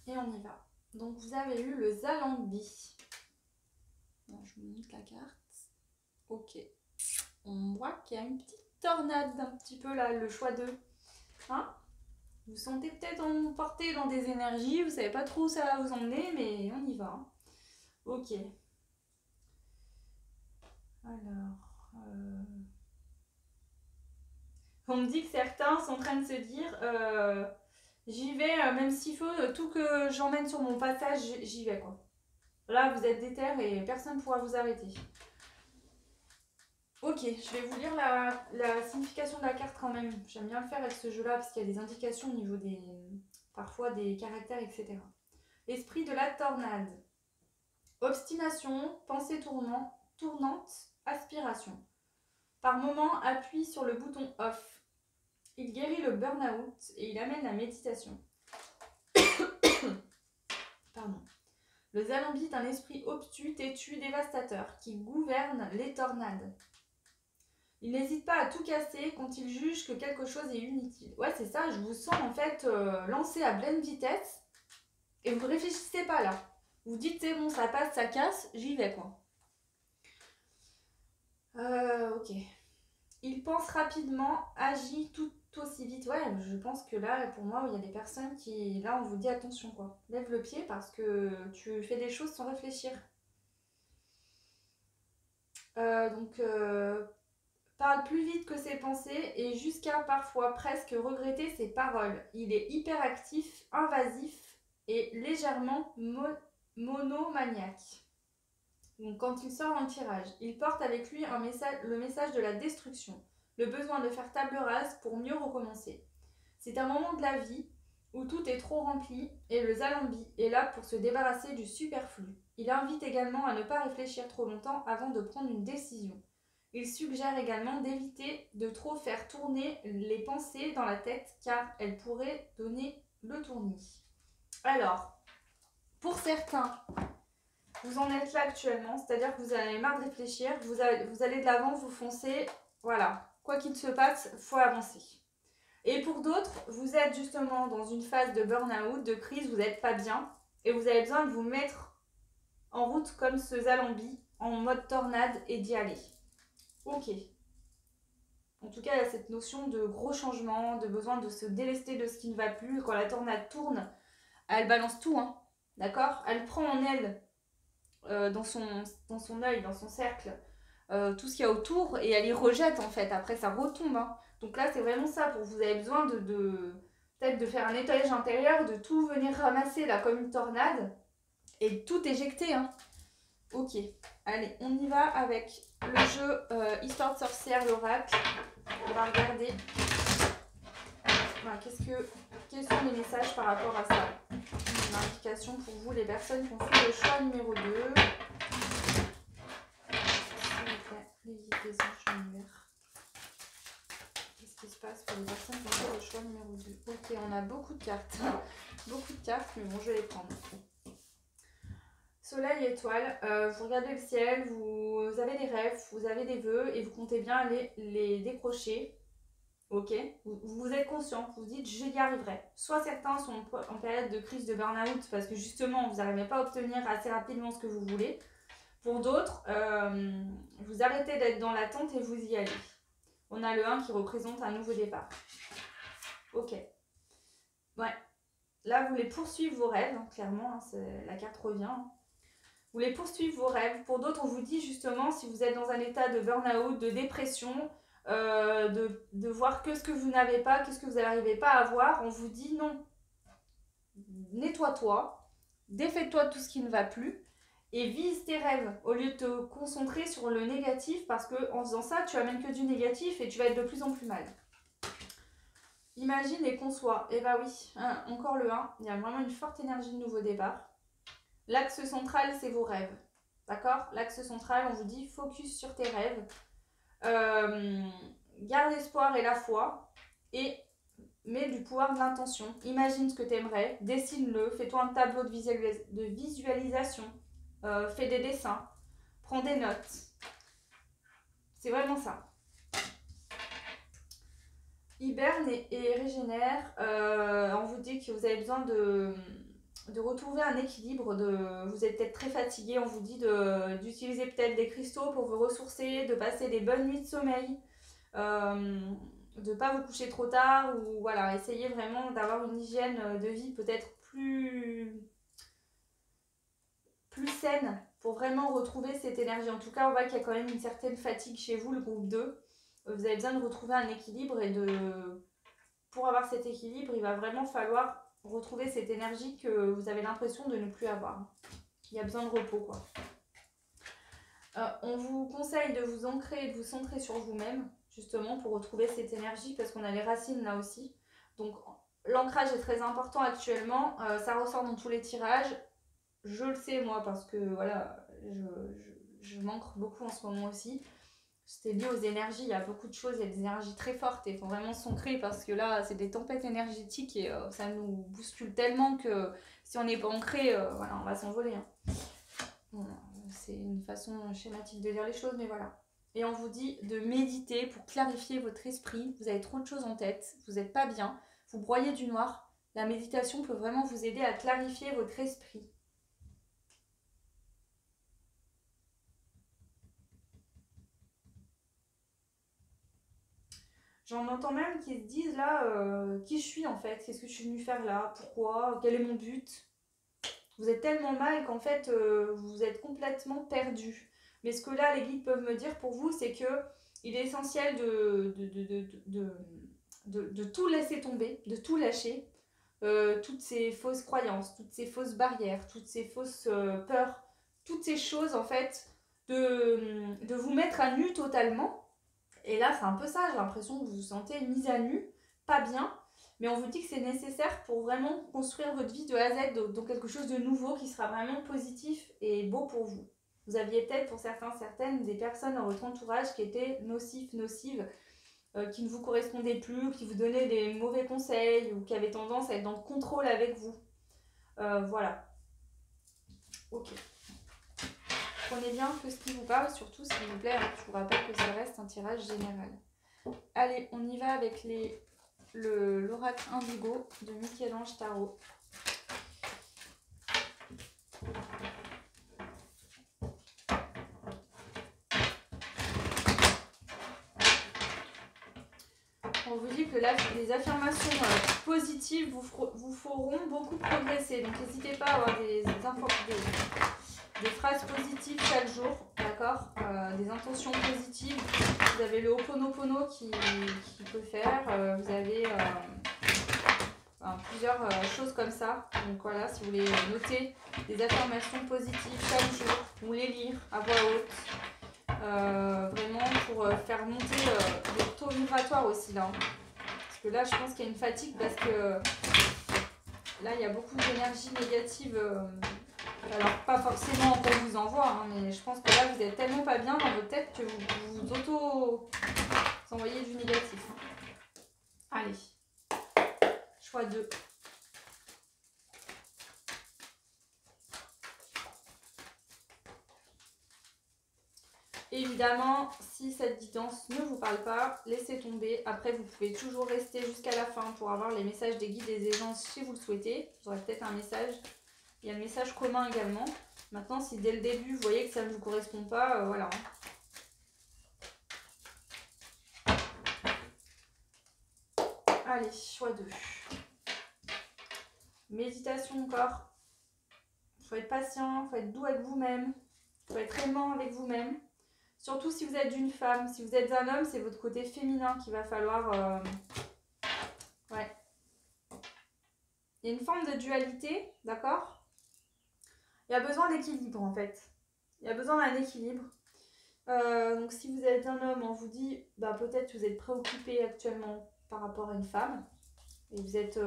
Et on y va. Donc vous avez eu le Zalambi. Bon, je vous montre la carte. Ok. On voit qu'il y a une petite tornade un petit peu là, le choix 2. Hein? Vous sentez peut-être emporté dans des énergies, vous savez pas trop où ça va vous emmener, mais on y va. Hein. Ok. Alors, on me dit que certains sont en train de se dire j'y vais, même s'il faut, tout que j'emmène sur mon passage, j'y vais quoi. Là, vous êtes déter et personne ne pourra vous arrêter. Ok, je vais vous lire la signification de la carte quand même. J'aime bien le faire avec ce jeu-là parce qu'il y a des indications au niveau des, parfois des caractères, etc. Esprit de la tornade. Obstination, pensée tournante, aspiration. Par moment, appuie sur le bouton off. Il guérit le burn-out et il amène la méditation. Pardon. Le Zalambi est un esprit obtus, têtu, dévastateur qui gouverne les tornades. Il n'hésite pas à tout casser quand il juge que quelque chose est inutile. Ouais, c'est ça, je vous sens en fait lancé à pleine vitesse et vous ne réfléchissez pas là. Vous dites c'est bon, ça passe, ça casse, j'y vais quoi. Ok. Il pense rapidement, agit tout aussi vite. Ouais, je pense que là, pour moi, il y a des personnes qui... Là, on vous dit attention, quoi. Lève le pied parce que tu fais des choses sans réfléchir. Donc, parle plus vite que ses pensées et jusqu'à parfois presque regretter ses paroles. Il est hyperactif, invasif et légèrement monomaniaque. Donc, quand il sort en tirage, il porte avec lui le message de la destruction, le besoin de faire table rase pour mieux recommencer. C'est un moment de la vie où tout est trop rempli et le Zalambi est là pour se débarrasser du superflu. Il invite également à ne pas réfléchir trop longtemps avant de prendre une décision. Il suggère également d'éviter de trop faire tourner les pensées dans la tête car elles pourraient donner le tournis. Alors, pour certains, vous en êtes là actuellement, c'est-à-dire que vous avez marre de réfléchir, vous allez de l'avant, vous foncez, voilà. Quoi qu'il se passe, il faut avancer. Et pour d'autres, vous êtes justement dans une phase de burn-out, de crise, vous n'êtes pas bien, et vous avez besoin de vous mettre en route comme ce Zalambi, en mode tornade, et d'y aller. Ok. En tout cas, il y a cette notion de gros changement, de besoin de se délester de ce qui ne va plus. Quand la tornade tourne, elle balance tout, hein. D'accord? Elle prend en elle dans son œil, dans son cercle, tout ce qu'il y a autour et elle y rejette en fait. Après, ça retombe. Hein. Donc là, c'est vraiment ça. Pour vous avez besoin peut-être de faire un nettoyage intérieur, de tout venir ramasser là comme une tornade et tout éjecter. Hein. Ok, allez, on y va avec le jeu Histoire de sorcière, l'oracle. On va regarder voilà, quels sont les messages par rapport à ça. Une indication pour vous, les personnes qui ont fait le choix numéro 2. Les guides des anges lumière. Qu'est-ce qui se passe pour les personnes qui ont fait le choix numéro 2? Ok, on a beaucoup de cartes. Beaucoup de cartes, mais bon, je vais les prendre. Soleil, étoile, vous regardez le ciel, vous avez des rêves, vous avez des vœux et vous comptez bien aller les décrocher. Ok, vous êtes conscient, vous vous dites j'y arriverai. Soit certains sont en période de crise de burn-out parce que justement vous n'arrivez pas à obtenir assez rapidement ce que vous voulez. Pour d'autres, vous arrêtez d'être dans l'attente et vous y allez. On a le 1 qui représente un nouveau départ. Ok. Ouais. Là, vous voulez poursuivre vos rêves, hein, clairement, hein, la carte revient. Hein. Vous voulez poursuivre vos rêves. Pour d'autres, on vous dit justement, si vous êtes dans un état de burn-out, de dépression, de voir que ce que vous n'avez pas, que ce que vous n'arrivez pas à avoir, on vous dit non. Nettoie-toi, défais-toi de tout ce qui ne va plus et vise tes rêves au lieu de te concentrer sur le négatif parce qu'en faisant ça, tu amènes que du négatif et tu vas être de plus en plus mal. Imagine et conçois. Et bah oui, hein, encore le 1, il y a vraiment une forte énergie de nouveau départ. L'axe central, c'est vos rêves. D'accord? L'axe central, on vous dit focus sur tes rêves. Garde l'espoir et la foi et mets du pouvoir de l'intention. Imagine ce que tu aimerais, dessine-le, fais-toi un tableau de visualisation, fais des dessins, prends des notes. C'est vraiment ça. Hiberne et régénère. On vous dit que vous avez besoin de retrouver un équilibre. Vous êtes peut-être très fatigué. On vous dit d'utiliser peut-être des cristaux pour vous ressourcer, de passer des bonnes nuits de sommeil. De ne pas vous coucher trop tard. Ou voilà, essayez vraiment d'avoir une hygiène de vie peut-être plus saine pour vraiment retrouver cette énergie. En tout cas, on voit qu'il y a quand même une certaine fatigue chez vous, le groupe 2. Vous avez besoin de retrouver un équilibre et pour avoir cet équilibre, il va vraiment falloir retrouver cette énergie que vous avez l'impression de ne plus avoir. Il y a besoin de repos, quoi. On vous conseille de vous ancrer et de vous centrer sur vous-même, justement, pour retrouver cette énergie, parce qu'on a les racines là aussi. Donc, l'ancrage est très important actuellement. Ça ressort dans tous les tirages. Je le sais, moi, parce que, voilà, je m'ancre beaucoup en ce moment aussi. C'était lié aux énergies, il y a beaucoup de choses, il y a des énergies très fortes et il faut vraiment s'ancrer parce que là, c'est des tempêtes énergétiques et ça nous bouscule tellement que si on n'est pas ancré, voilà, on va s'envoler. Hein. Bon, c'est une façon schématique de dire les choses, mais voilà. Et on vous dit de méditer pour clarifier votre esprit. Vous avez trop de choses en tête, vous n'êtes pas bien, vous broyez du noir. La méditation peut vraiment vous aider à clarifier votre esprit. J'en entends même qui se disent là, qui je suis en fait, qu'est-ce que je suis venue faire là, pourquoi, quel est mon but. Vous êtes tellement mal qu'en fait, vous êtes complètement perdu. Mais ce que là, les guides peuvent me dire pour vous, c'est que il est essentiel de tout laisser tomber, de tout lâcher. Toutes ces fausses croyances, toutes ces fausses barrières, toutes ces fausses peurs, toutes ces choses en fait, de vous mettre à nu totalement. Et là, c'est un peu ça, j'ai l'impression que vous vous sentez mise à nu, pas bien, mais on vous dit que c'est nécessaire pour vraiment construire votre vie de A à Z, donc quelque chose de nouveau qui sera vraiment positif et beau pour vous. Vous aviez peut-être pour certains, certaines, des personnes dans votre entourage qui étaient nocives, qui ne vous correspondaient plus, qui vous donnaient des mauvais conseils ou qui avaient tendance à être dans le contrôle avec vous. Voilà. Ok. Prenez bien que ce qui vous parle, surtout s'il vous plaît, je vous rappelle que ça reste un tirage général. Allez, on y va avec l'oracle Indigo de Michel-Ange Tarot. On vous dit que là, les affirmations positives vous feront beaucoup progresser. Donc n'hésitez pas à avoir des phrases positives chaque jour, d'accord, des intentions positives. Vous avez le Ho'oponopono qui peut faire. Vous avez plusieurs choses comme ça. Donc voilà, si vous voulez noter des affirmations positives chaque jour ou les lire à voix haute. Vraiment pour faire monter le taux vibratoire aussi là. Parce que là, je pense qu'il y a une fatigue parce que là, il y a beaucoup d'énergie négative. Alors, pas forcément qu'on vous envoie, hein, mais je pense que là, vous êtes tellement pas bien dans votre tête que vous auto-envoyez du négatif. Allez, choix 2. Évidemment, si cette guidance ne vous parle pas, laissez tomber. Après, vous pouvez toujours rester jusqu'à la fin pour avoir les messages des guides et des agences si vous le souhaitez. Vous aurez peut-être un message. Il y a le message commun également. Maintenant, si dès le début, vous voyez que ça ne vous correspond pas, voilà. Allez, choix 2. Méditation encore. Il faut être patient, il faut être doux avec vous-même. Il faut être aimant avec vous-même. Surtout si vous êtes une femme. Si vous êtes un homme, c'est votre côté féminin qu'il va falloir... Ouais. Il y a une forme de dualité, d'accord ? Il y a besoin d'équilibre en fait. Il y a besoin d'un équilibre. Donc si vous êtes un homme, on vous dit, bah, peut-être que vous êtes préoccupé actuellement par rapport à une femme. Et vous êtes...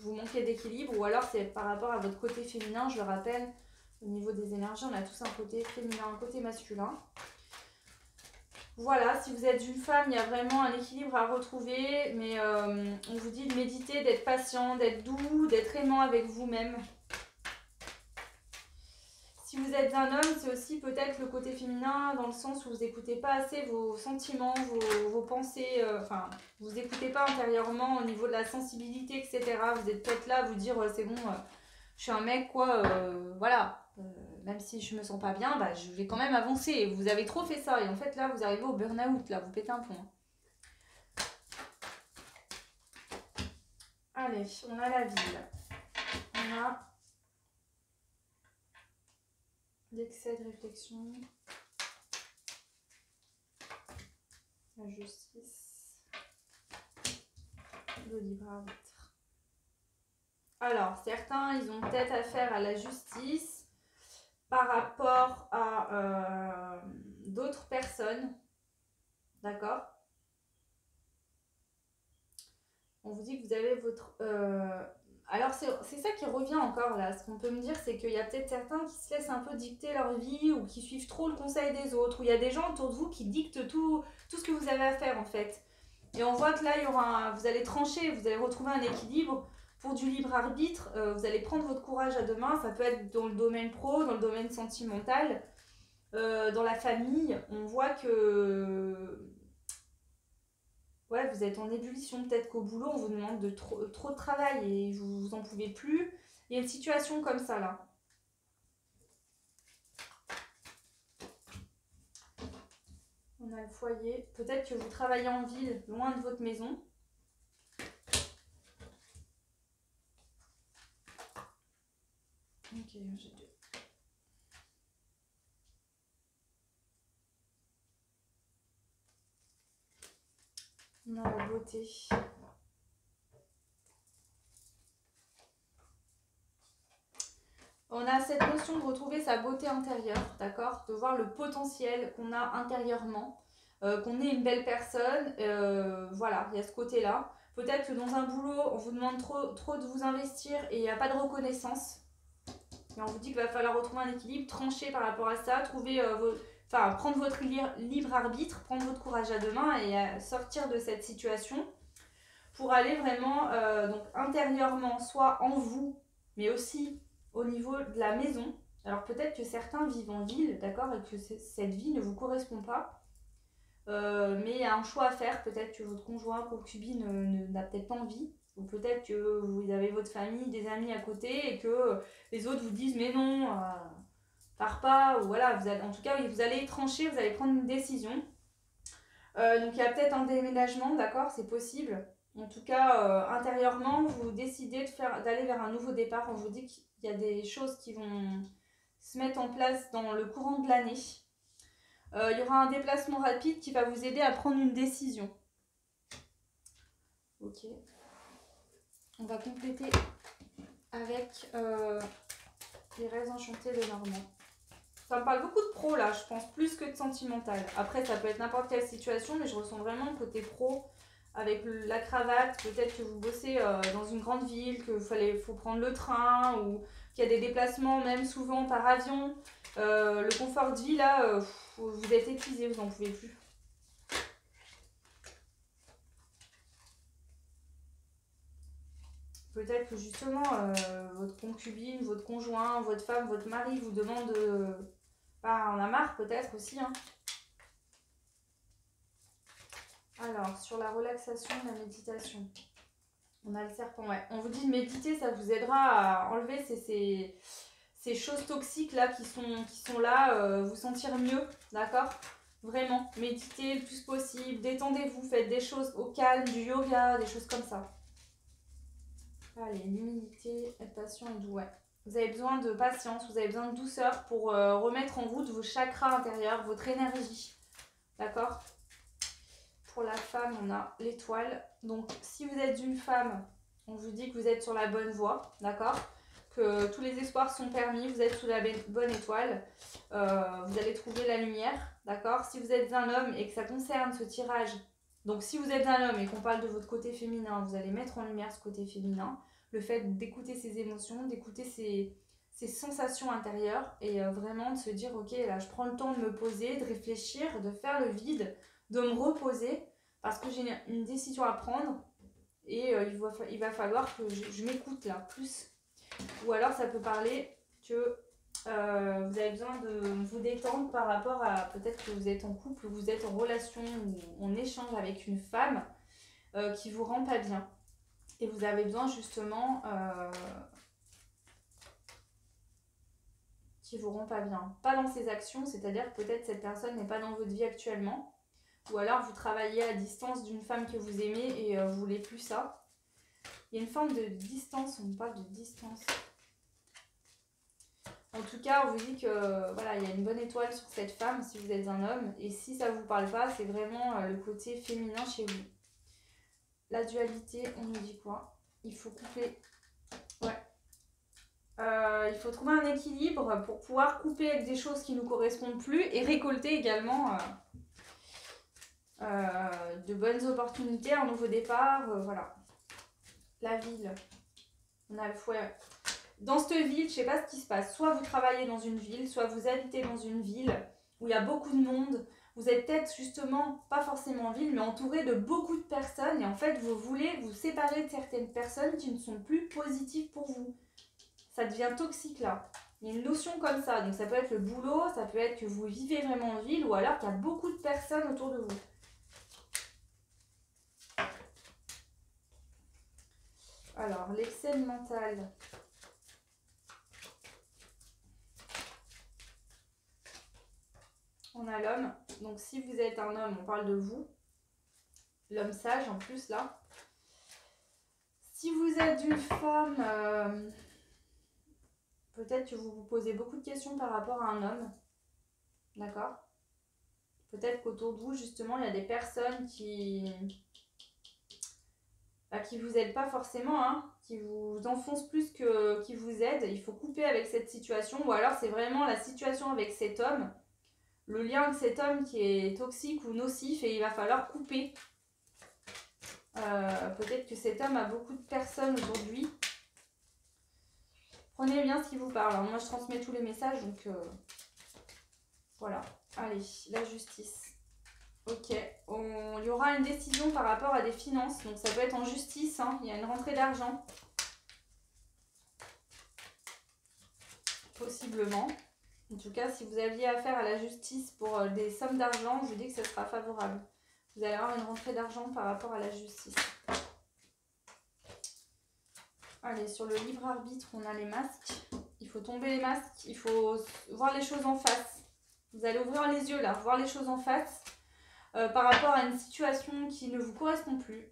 vous manquez d'équilibre. Ou alors c'est par rapport à votre côté féminin, je le rappelle. Au niveau des énergies, on a tous un côté féminin, un côté masculin. Voilà, si vous êtes une femme, il y a vraiment un équilibre à retrouver. Mais on vous dit de méditer, d'être patient, d'être doux, d'être aimant avec vous-même. Si Si vous êtes un homme, c'est aussi peut-être le côté féminin dans le sens où vous n'écoutez pas assez vos sentiments, vos pensées, enfin, vous n'écoutez pas intérieurement au niveau de la sensibilité, etc. Vous êtes peut-être là à vous dire, c'est bon, je suis un mec, quoi, voilà. Même si je me sens pas bien, bah, je vais quand même avancer. Et vous avez trop fait ça. Et en fait, là, vous arrivez au burn-out, là, vous pétez un plomb. Allez, on a la ville. On a l'excès de réflexion. La justice. Le libre arbitre. Alors, certains, ils ont peut-être affaire à la justice par rapport à d'autres personnes. D'accord? On vous dit que vous avez votre... Alors, c'est ça qui revient encore là. Ce qu'on peut me dire, c'est qu'il y a peut-être certains qui se laissent un peu dicter leur vie ou qui suivent trop le conseil des autres. Ou il y a des gens autour de vous qui dictent tout ce que vous avez à faire en fait. Et on voit que là, vous allez trancher, vous allez retrouver un équilibre pour du libre arbitre. Vous allez prendre votre courage à deux mains. Ça peut être dans le domaine pro, dans le domaine sentimental, dans la famille. On voit que... Ouais, vous êtes en ébullition. Peut-être qu'au boulot, on vous demande de trop de travail et vous en pouvez plus. Il y a une situation comme ça, là. On a le foyer. Peut-être que vous travaillez en ville, loin de votre maison. Ok, j'ai deux. On a la beauté. On a cette notion de retrouver sa beauté intérieure, d'accord? De voir le potentiel qu'on a intérieurement, qu'on est une belle personne, voilà, il y a ce côté-là. Peut-être que dans un boulot, on vous demande trop de vous investir et il n'y a pas de reconnaissance. Et on vous dit qu'il va falloir retrouver un équilibre, trancher par rapport à ça, trouver prendre votre libre arbitre, prendre votre courage à deux mains et sortir de cette situation pour aller vraiment donc intérieurement, soit en vous, mais aussi au niveau de la maison. Alors peut-être que certains vivent en ville, d'accord, et que cette vie ne vous correspond pas. Mais il y a un choix à faire. Peut-être que votre conjoint, concubine n'a peut-être pas envie. Ou peut-être que vous avez votre famille, des amis à côté et que les autres vous disent mais non, pars pas. Ou voilà, en tout cas, vous allez trancher, vous allez prendre une décision. Donc il y a peut-être un déménagement, d'accord, c'est possible. En tout cas, intérieurement, vous décidez d'aller vers un nouveau départ. On vous dit qu'il y a des choses qui vont se mettre en place dans le courant de l'année. Il y aura un déplacement rapide qui va vous aider à prendre une décision. Ok. On va compléter avec les rêves enchantés de Normand. Ça me parle beaucoup de pro là, je pense, plus que de sentimental. Après, ça peut être n'importe quelle situation, mais je ressens vraiment le côté pro avec la cravate. Peut-être que vous bossez dans une grande ville, qu'il faut prendre le train ou qu'il y a des déplacements, même souvent par avion. Le confort de vie là, vous êtes épuisé, vous n'en pouvez plus. Peut-être que justement, votre concubine, votre conjoint, votre femme, votre mari vous demande... on a marre peut-être aussi. Hein. Alors, sur la relaxation, la méditation. On a le serpent, ouais. On vous dit de méditer, ça vous aidera à enlever ces choses toxiques là qui sont là, vous sentir mieux, d'accord? Vraiment, méditez le plus possible, détendez-vous, faites des choses au calme, du yoga, des choses comme ça. Allez, l'humilité, être patient et doux, ouais. Vous avez besoin de patience, vous avez besoin de douceur pour remettre en route vos chakras intérieurs, votre énergie. D'accord? Pour la femme, on a l'étoile. Donc, si vous êtes une femme, on vous dit que vous êtes sur la bonne voie. D'accord? Que tous les espoirs sont permis, vous êtes sous la bonne étoile. Vous allez trouver la lumière. D'accord? Si vous êtes un homme et que ça concerne ce tirage, donc si vous êtes un homme et qu'on parle de votre côté féminin, vous allez mettre en lumière ce côté féminin. Le fait d'écouter ses émotions, d'écouter ses sensations intérieures et vraiment de se dire ok, là je prends le temps de me poser, de réfléchir, de faire le vide, de me reposer parce que j'ai une décision à prendre et il va falloir que je m'écoute là plus. Ou alors ça peut parler que Vous avez besoin de vous détendre par rapport à peut-être que vous êtes en couple, vous êtes en relation ou en échange avec une femme qui vous rend pas bien. Et vous avez besoin justement qui vous rend pas bien. Pas dans ses actions, c'est-à-dire que peut-être cette personne n'est pas dans votre vie actuellement. Ou alors vous travaillez à distance d'une femme que vous aimez et vous voulez plus ça. Il y a une forme de distance, on parle de distance. En tout cas, on vous dit que voilà, il y a une bonne étoile sur cette femme si vous êtes un homme. Et si ça ne vous parle pas, c'est vraiment le côté féminin chez vous. La dualité, on nous dit quoi? Il faut couper. Ouais. Il faut trouver un équilibre pour pouvoir couper avec des choses qui ne nous correspondent plus et récolter également de bonnes opportunités, un nouveau départ. Voilà. La ville. On a le fouet. Dans cette ville, je ne sais pas ce qui se passe. Soit vous travaillez dans une ville, soit vous habitez dans une ville où il y a beaucoup de monde. Vous êtes peut-être justement, pas forcément en ville, mais entouré de beaucoup de personnes. Et en fait, vous voulez vous séparer de certaines personnes qui ne sont plus positives pour vous. Ça devient toxique là. Il y a une notion comme ça. Donc ça peut être le boulot, ça peut être que vous vivez vraiment en ville ou alors qu'il y a beaucoup de personnes autour de vous. Alors, l'excès mental. On a l'homme. Donc si vous êtes un homme, on parle de vous. L'homme sage en plus là. Si vous êtes une femme, peut-être que vous vous posez beaucoup de questions par rapport à un homme. D'accord? Peut-être qu'autour de vous, justement, il y a des personnes qui vous aident pas forcément, hein, qui vous enfoncent plus que qui vous aident. Il faut couper avec cette situation. Ou alors c'est vraiment la situation avec cet homme, le lien avec cet homme qui est toxique ou nocif et il va falloir couper. Peut-être que cet homme a beaucoup de personnes aujourd'hui. Prenez bien ce qui vous parle. Alors moi, je transmets tous les messages, donc voilà. Allez, la justice. Ok. Il y aura une décision par rapport à des finances. Donc ça peut être en justice. Hein. Il y a une rentrée d'argent. Possiblement. En tout cas, si vous aviez affaire à la justice pour des sommes d'argent, je vous dis que ce sera favorable. Vous allez avoir une rentrée d'argent par rapport à la justice. Allez, sur le libre arbitre, on a les masques. Il faut tomber les masques, il faut voir les choses en face. Vous allez ouvrir les yeux là, voir les choses en face par rapport à une situation qui ne vous correspond plus.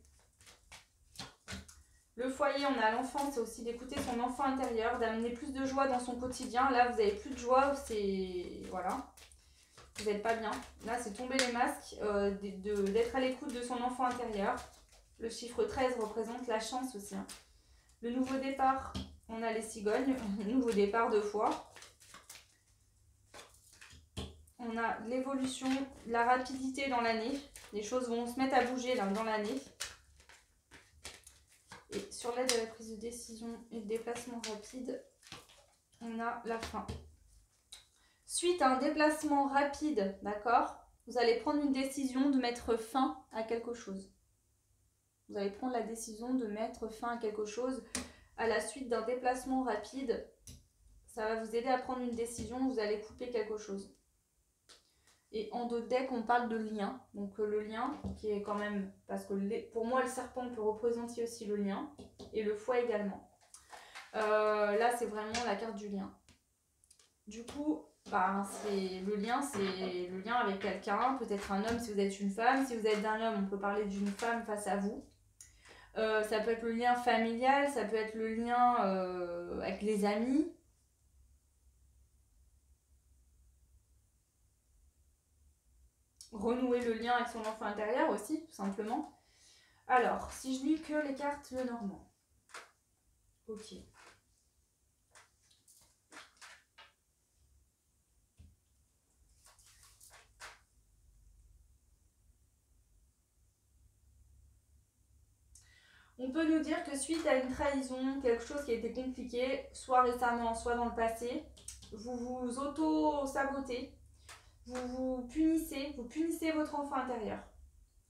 Le foyer, on a l'enfant, c'est aussi d'écouter son enfant intérieur, d'amener plus de joie dans son quotidien. Là, vous n'avez plus de joie, c'est... Voilà. Vous n'êtes pas bien. Là, c'est tomber les masques, d'être à l'écoute de son enfant intérieur. Le chiffre 13 représente la chance aussi. Hein. Le nouveau départ, on a les cigognes. Nouveau départ 2 fois. On a l'évolution, la rapidité dans l'année. Les choses vont se mettre à bouger là, dans l'année. Et sur l'aide à la prise de décision et le déplacement rapide, on a la fin. Suite à un déplacement rapide, d'accord, vous allez prendre une décision de mettre fin à quelque chose. Vous allez prendre la décision de mettre fin à quelque chose à la suite d'un déplacement rapide. Ça va vous aider à prendre une décision, vous allez couper quelque chose. Et en d'autres decks, on parle de lien. Donc le lien qui est quand même... Parce que pour moi, le serpent peut représenter aussi le lien. Et le foie également. Là, c'est vraiment la carte du lien. Du coup, le lien avec quelqu'un. Peut-être un homme si vous êtes une femme. Si vous êtes un homme, on peut parler d'une femme face à vous. Ça peut être le lien familial. Ça peut être le lien avec les amis. Renouer le lien avec son enfant intérieur aussi, tout simplement. Alors, si je lis que les cartes le Normand. Ok. On peut nous dire que suite à une trahison, quelque chose qui a été compliqué, soit récemment, soit dans le passé, vous vous auto-sabotez, vous punissez votre enfant intérieur.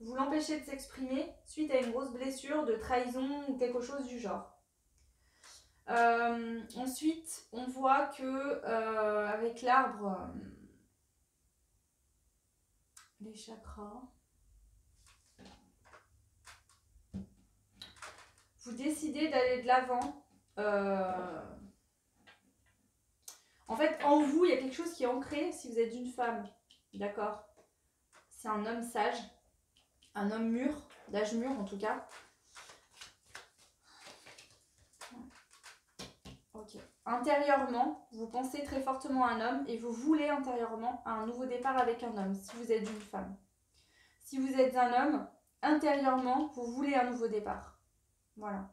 Vous l'empêchez de s'exprimer suite à une grosse blessure, de trahison ou quelque chose du genre. Ensuite, on voit que avec l'arbre, les chakras, vous décidez d'aller de l'avant. En fait, en vous, il y a quelque chose qui est ancré si vous êtes une femme. D'accord? C'est un homme sage, un homme mûr, d'âge mûr en tout cas. Ok. Intérieurement, vous pensez très fortement à un homme et vous voulez intérieurement un nouveau départ avec un homme si vous êtes une femme. Si vous êtes un homme, intérieurement, vous voulez un nouveau départ. Voilà.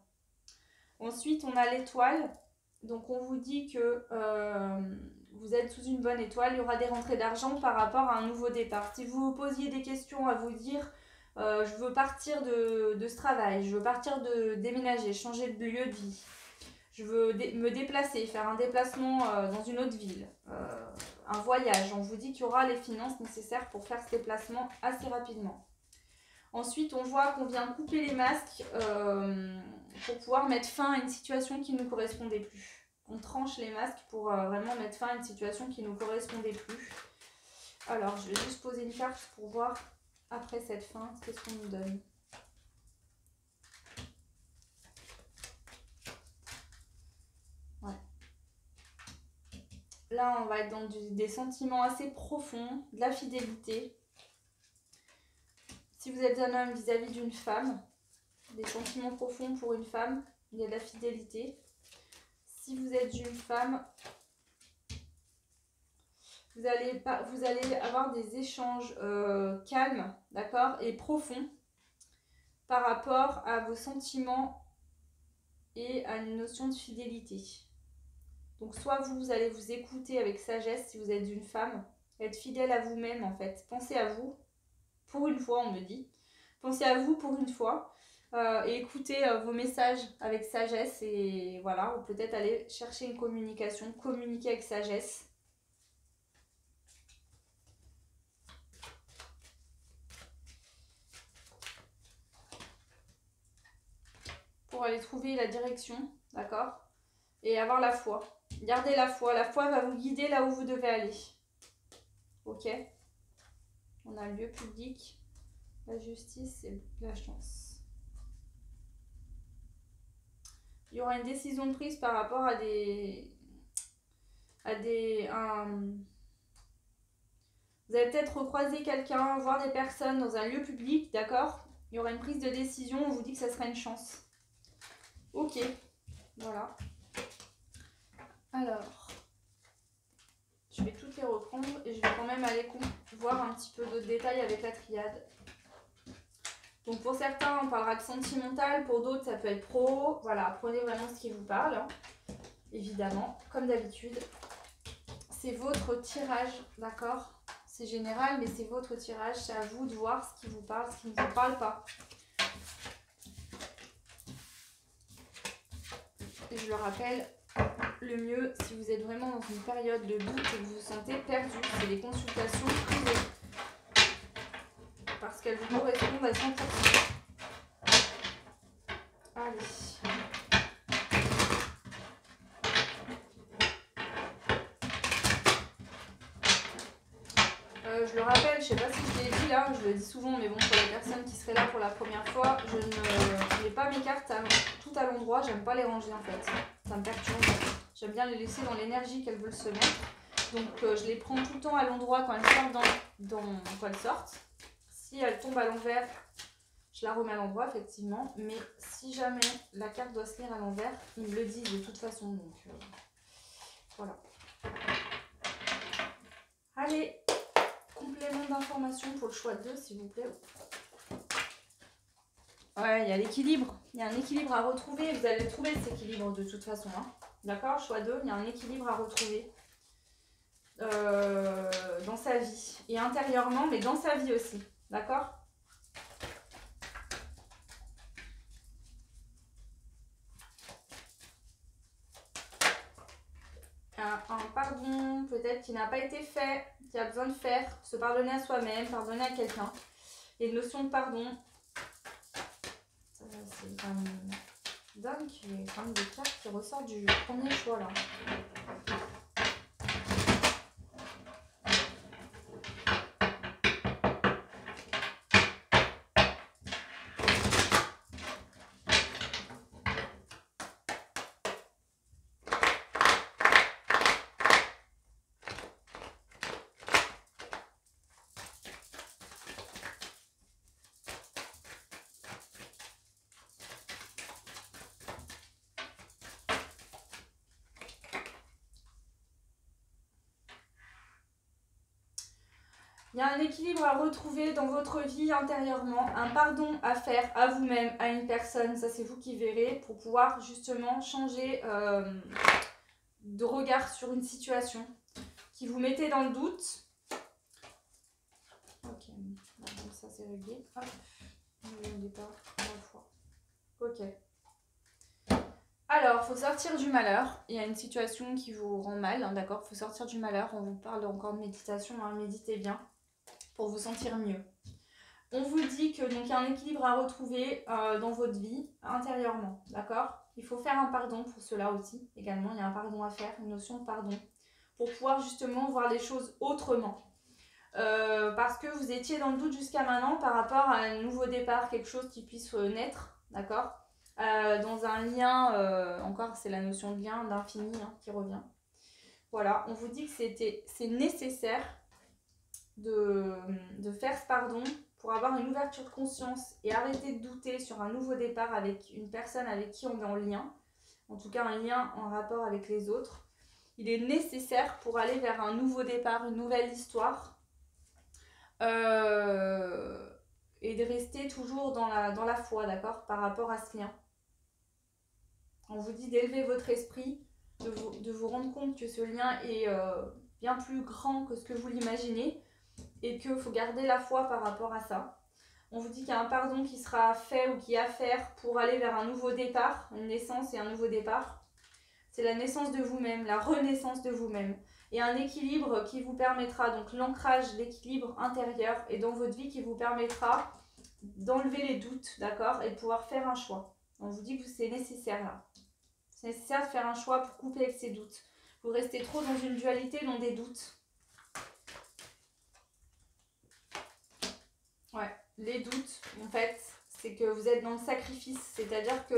Ensuite, on a l'étoile. Donc, on vous dit que vous êtes sous une bonne étoile. Il y aura des rentrées d'argent par rapport à un nouveau départ. Si vous vous posiez des questions à vous dire, je veux partir de ce travail, je veux partir de déménager, changer de lieu de vie, je veux me déplacer, faire un déplacement dans une autre ville, un voyage. On vous dit qu'il y aura les finances nécessaires pour faire ce déplacement assez rapidement. Ensuite, on voit qu'on vient couper les masques pour pouvoir mettre fin à une situation qui ne nous correspondait plus. On tranche les masques pour vraiment mettre fin à une situation qui ne nous correspondait plus. Alors, je vais juste poser une carte pour voir après cette fin, qu'est-ce qu'on nous donne. Là, on va être dans des sentiments assez profonds, de la fidélité. Si vous êtes un homme vis-à-vis d'une femme, des sentiments profonds pour une femme, il y a de la fidélité. Si vous êtes une femme, vous allez avoir des échanges calmes, d'accord, et profonds par rapport à vos sentiments et à une notion de fidélité. Donc soit vous allez vous écouter avec sagesse si vous êtes une femme, être fidèle à vous-même en fait. Pensez à vous, pour une fois on me dit. Pensez à vous pour une fois et écoutez vos messages avec sagesse et voilà, ou peut-être aller chercher une communication, communiquer avec sagesse. Pour aller trouver la direction, d'accord? Et avoir la foi. Gardez la foi va vous guider là où vous devez aller. Ok? On a le lieu public, la justice et la chance. Il y aura une décision de prise par rapport à vous allez peut-être recroiser quelqu'un, voir des personnes dans un lieu public, d'accord? Il y aura une prise de décision, on vous dit que ça sera une chance. Ok, voilà. Alors, je vais toutes les reprendre et je vais quand même aller voir un petit peu d'autres détails avec la triade. Donc pour certains, on parlera de sentimental, pour d'autres, ça peut être pro. Voilà, prenez vraiment ce qui vous parle, hein. Évidemment, comme d'habitude. C'est votre tirage, d'accord? C'est général, mais c'est votre tirage. C'est à vous de voir ce qui vous parle, ce qui ne vous parle pas. Et je le rappelle, le mieux, si vous êtes vraiment dans une période de doute et que vous vous sentez perdu, c'est les consultations privées. Parce qu'elles vous correspondent à 100%. Allez. Je le rappelle, je ne sais pas si je l'ai dit là, je le dis souvent, mais bon, pour les personnes qui seraient là pour la première fois, je ne mets pas mes cartes tout à l'endroit, j'aime pas les ranger en fait, ça me perturbe. J'aime bien les laisser dans l'énergie qu'elles veulent se mettre. Donc je les prends tout le temps à l'endroit quand elles sortent quand elles sortent. Si elles tombent à l'envers, je la remets à l'endroit effectivement, mais si jamais la carte doit se lire à l'envers, ils me le disent de toute façon, donc voilà. Allez, complément d'information pour le choix 2 s'il vous plaît. Ouais, il y a l'équilibre, il y a un équilibre à retrouver, vous allez trouver cet équilibre de toute façon, hein. D'accord, choix 2, il y a un équilibre à retrouver dans sa vie et intérieurement, mais dans sa vie aussi, d'accord? Un pardon peut-être qui n'a pas été fait, qui a besoin de faire, se pardonner à soi-même, pardonner à quelqu'un. Et une notion de pardon, c'est comme dingue qu'il y ait quand même des cartes qui ressortent du premier choix là. Il y a un équilibre à retrouver dans votre vie intérieurement, un pardon à faire à vous-même, à une personne, ça c'est vous qui verrez, pour pouvoir justement changer de regard sur une situation qui vous mettait dans le doute. Ok, donc ça c'est réglé. Hop, le départ, à la fois. Ok. Alors, faut sortir du malheur. Il y a une situation qui vous rend mal, hein, d'accord? Faut sortir du malheur. On vous parle encore de méditation, hein, méditez bien pour vous sentir mieux. On vous dit que donc il y a un équilibre à retrouver dans votre vie intérieurement, d'accord? Il faut faire un pardon pour cela aussi, également. Il y a un pardon à faire, une notion de pardon, pour pouvoir justement voir les choses autrement. Parce que vous étiez dans le doute jusqu'à maintenant par rapport à un nouveau départ, quelque chose qui puisse naître, d'accord? Dans un lien, encore c'est la notion de lien, d'infini hein, qui revient. Voilà, on vous dit que c'est nécessaire de faire ce pardon pour avoir une ouverture de conscience et arrêter de douter sur un nouveau départ avec une personne avec qui on est en lien, en tout cas un lien en rapport avec les autres. Il est nécessaire pour aller vers un nouveau départ, une nouvelle histoire, et de rester toujours dans la foi, d'accord, par rapport à ce lien. On vous dit d'élever votre esprit, de vous rendre compte que ce lien est bien plus grand que ce que vous l'imaginez, et qu'il faut garder la foi par rapport à ça. On vous dit qu'il y a un pardon qui sera fait ou qui est à faire pour aller vers un nouveau départ, une naissance et un nouveau départ. C'est la naissance de vous-même, la renaissance de vous-même. Et un équilibre qui vous permettra, donc l'ancrage, l'équilibre intérieur et dans votre vie qui vous permettra d'enlever les doutes, d'accord, et de pouvoir faire un choix. On vous dit que c'est nécessaire là. C'est nécessaire de faire un choix pour couper avec ces doutes. Vous restez trop dans une dualité, dans des doutes. Ouais, les doutes, en fait, c'est que vous êtes dans le sacrifice. C'est-à-dire que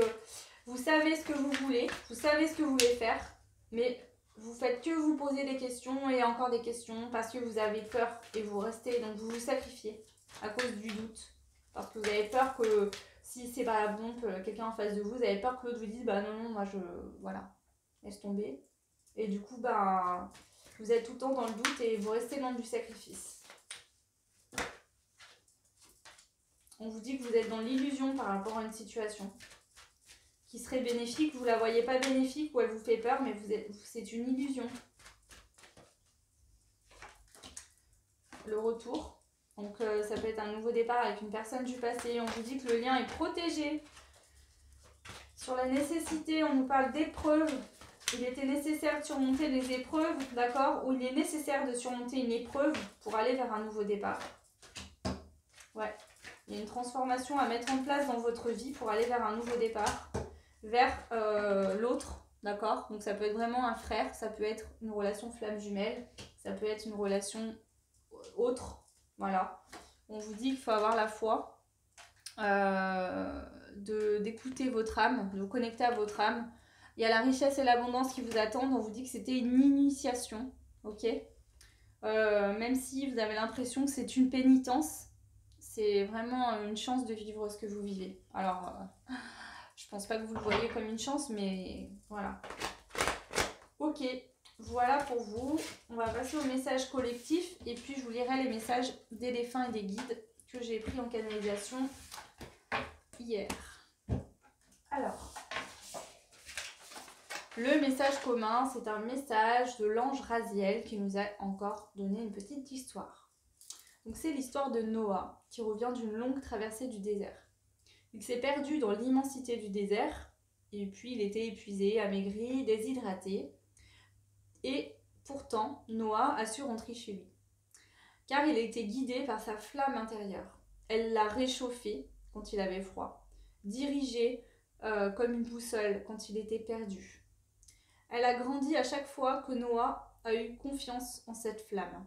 vous savez ce que vous voulez, vous savez ce que vous voulez faire, mais vous faites que vous poser des questions et encore des questions parce que vous avez peur et vous restez, donc vous vous sacrifiez à cause du doute. Parce que vous avez peur que si c'est pas bon, quelqu'un en face de vous, vous avez peur que l'autre vous dise bah non, non, moi je. Voilà, laisse tomber. Et du coup, bah, vous êtes tout le temps dans le doute et vous restez dans du sacrifice. On vous dit que vous êtes dans l'illusion par rapport à une situation qui serait bénéfique. Vous ne la voyez pas bénéfique ou elle vous fait peur, mais c'est une illusion. Le retour. Donc ça peut être un nouveau départ avec une personne du passé. On vous dit que le lien est protégé. Sur la nécessité, on nous parle d'épreuves. Il était nécessaire de surmonter les épreuves, d'accord? Ou il est nécessaire de surmonter une épreuve pour aller vers un nouveau départ. Ouais. Il y a une transformation à mettre en place dans votre vie pour aller vers un nouveau départ, vers l'autre, d'accord? Donc ça peut être vraiment un frère, ça peut être une relation flamme jumelle, ça peut être une relation autre, voilà. On vous dit qu'il faut avoir la foi, d'écouter votre âme, de vous connecter à votre âme. Il y a la richesse et l'abondance qui vous attendent, on vous dit que c'était une initiation, ok? Même si vous avez l'impression que c'est une pénitence, c'est vraiment une chance de vivre ce que vous vivez. Alors, je pense pas que vous le voyez comme une chance, mais voilà. Ok, voilà pour vous. On va passer au message collectif et puis je vous lirai les messages des défunts et des guides que j'ai pris en canalisation hier. Alors, le message commun, c'est un message de l'ange Raziel qui nous a encore donné une petite histoire. Donc c'est l'histoire de Noah qui revient d'une longue traversée du désert. Il s'est perdu dans l'immensité du désert et puis il était épuisé, amaigri, déshydraté. Et pourtant, Noah a su rentrer chez lui. Car il a été guidé par sa flamme intérieure. Elle l'a réchauffé quand il avait froid, dirigé comme une boussole quand il était perdu. Elle a grandi à chaque fois que Noah a eu confiance en cette flamme.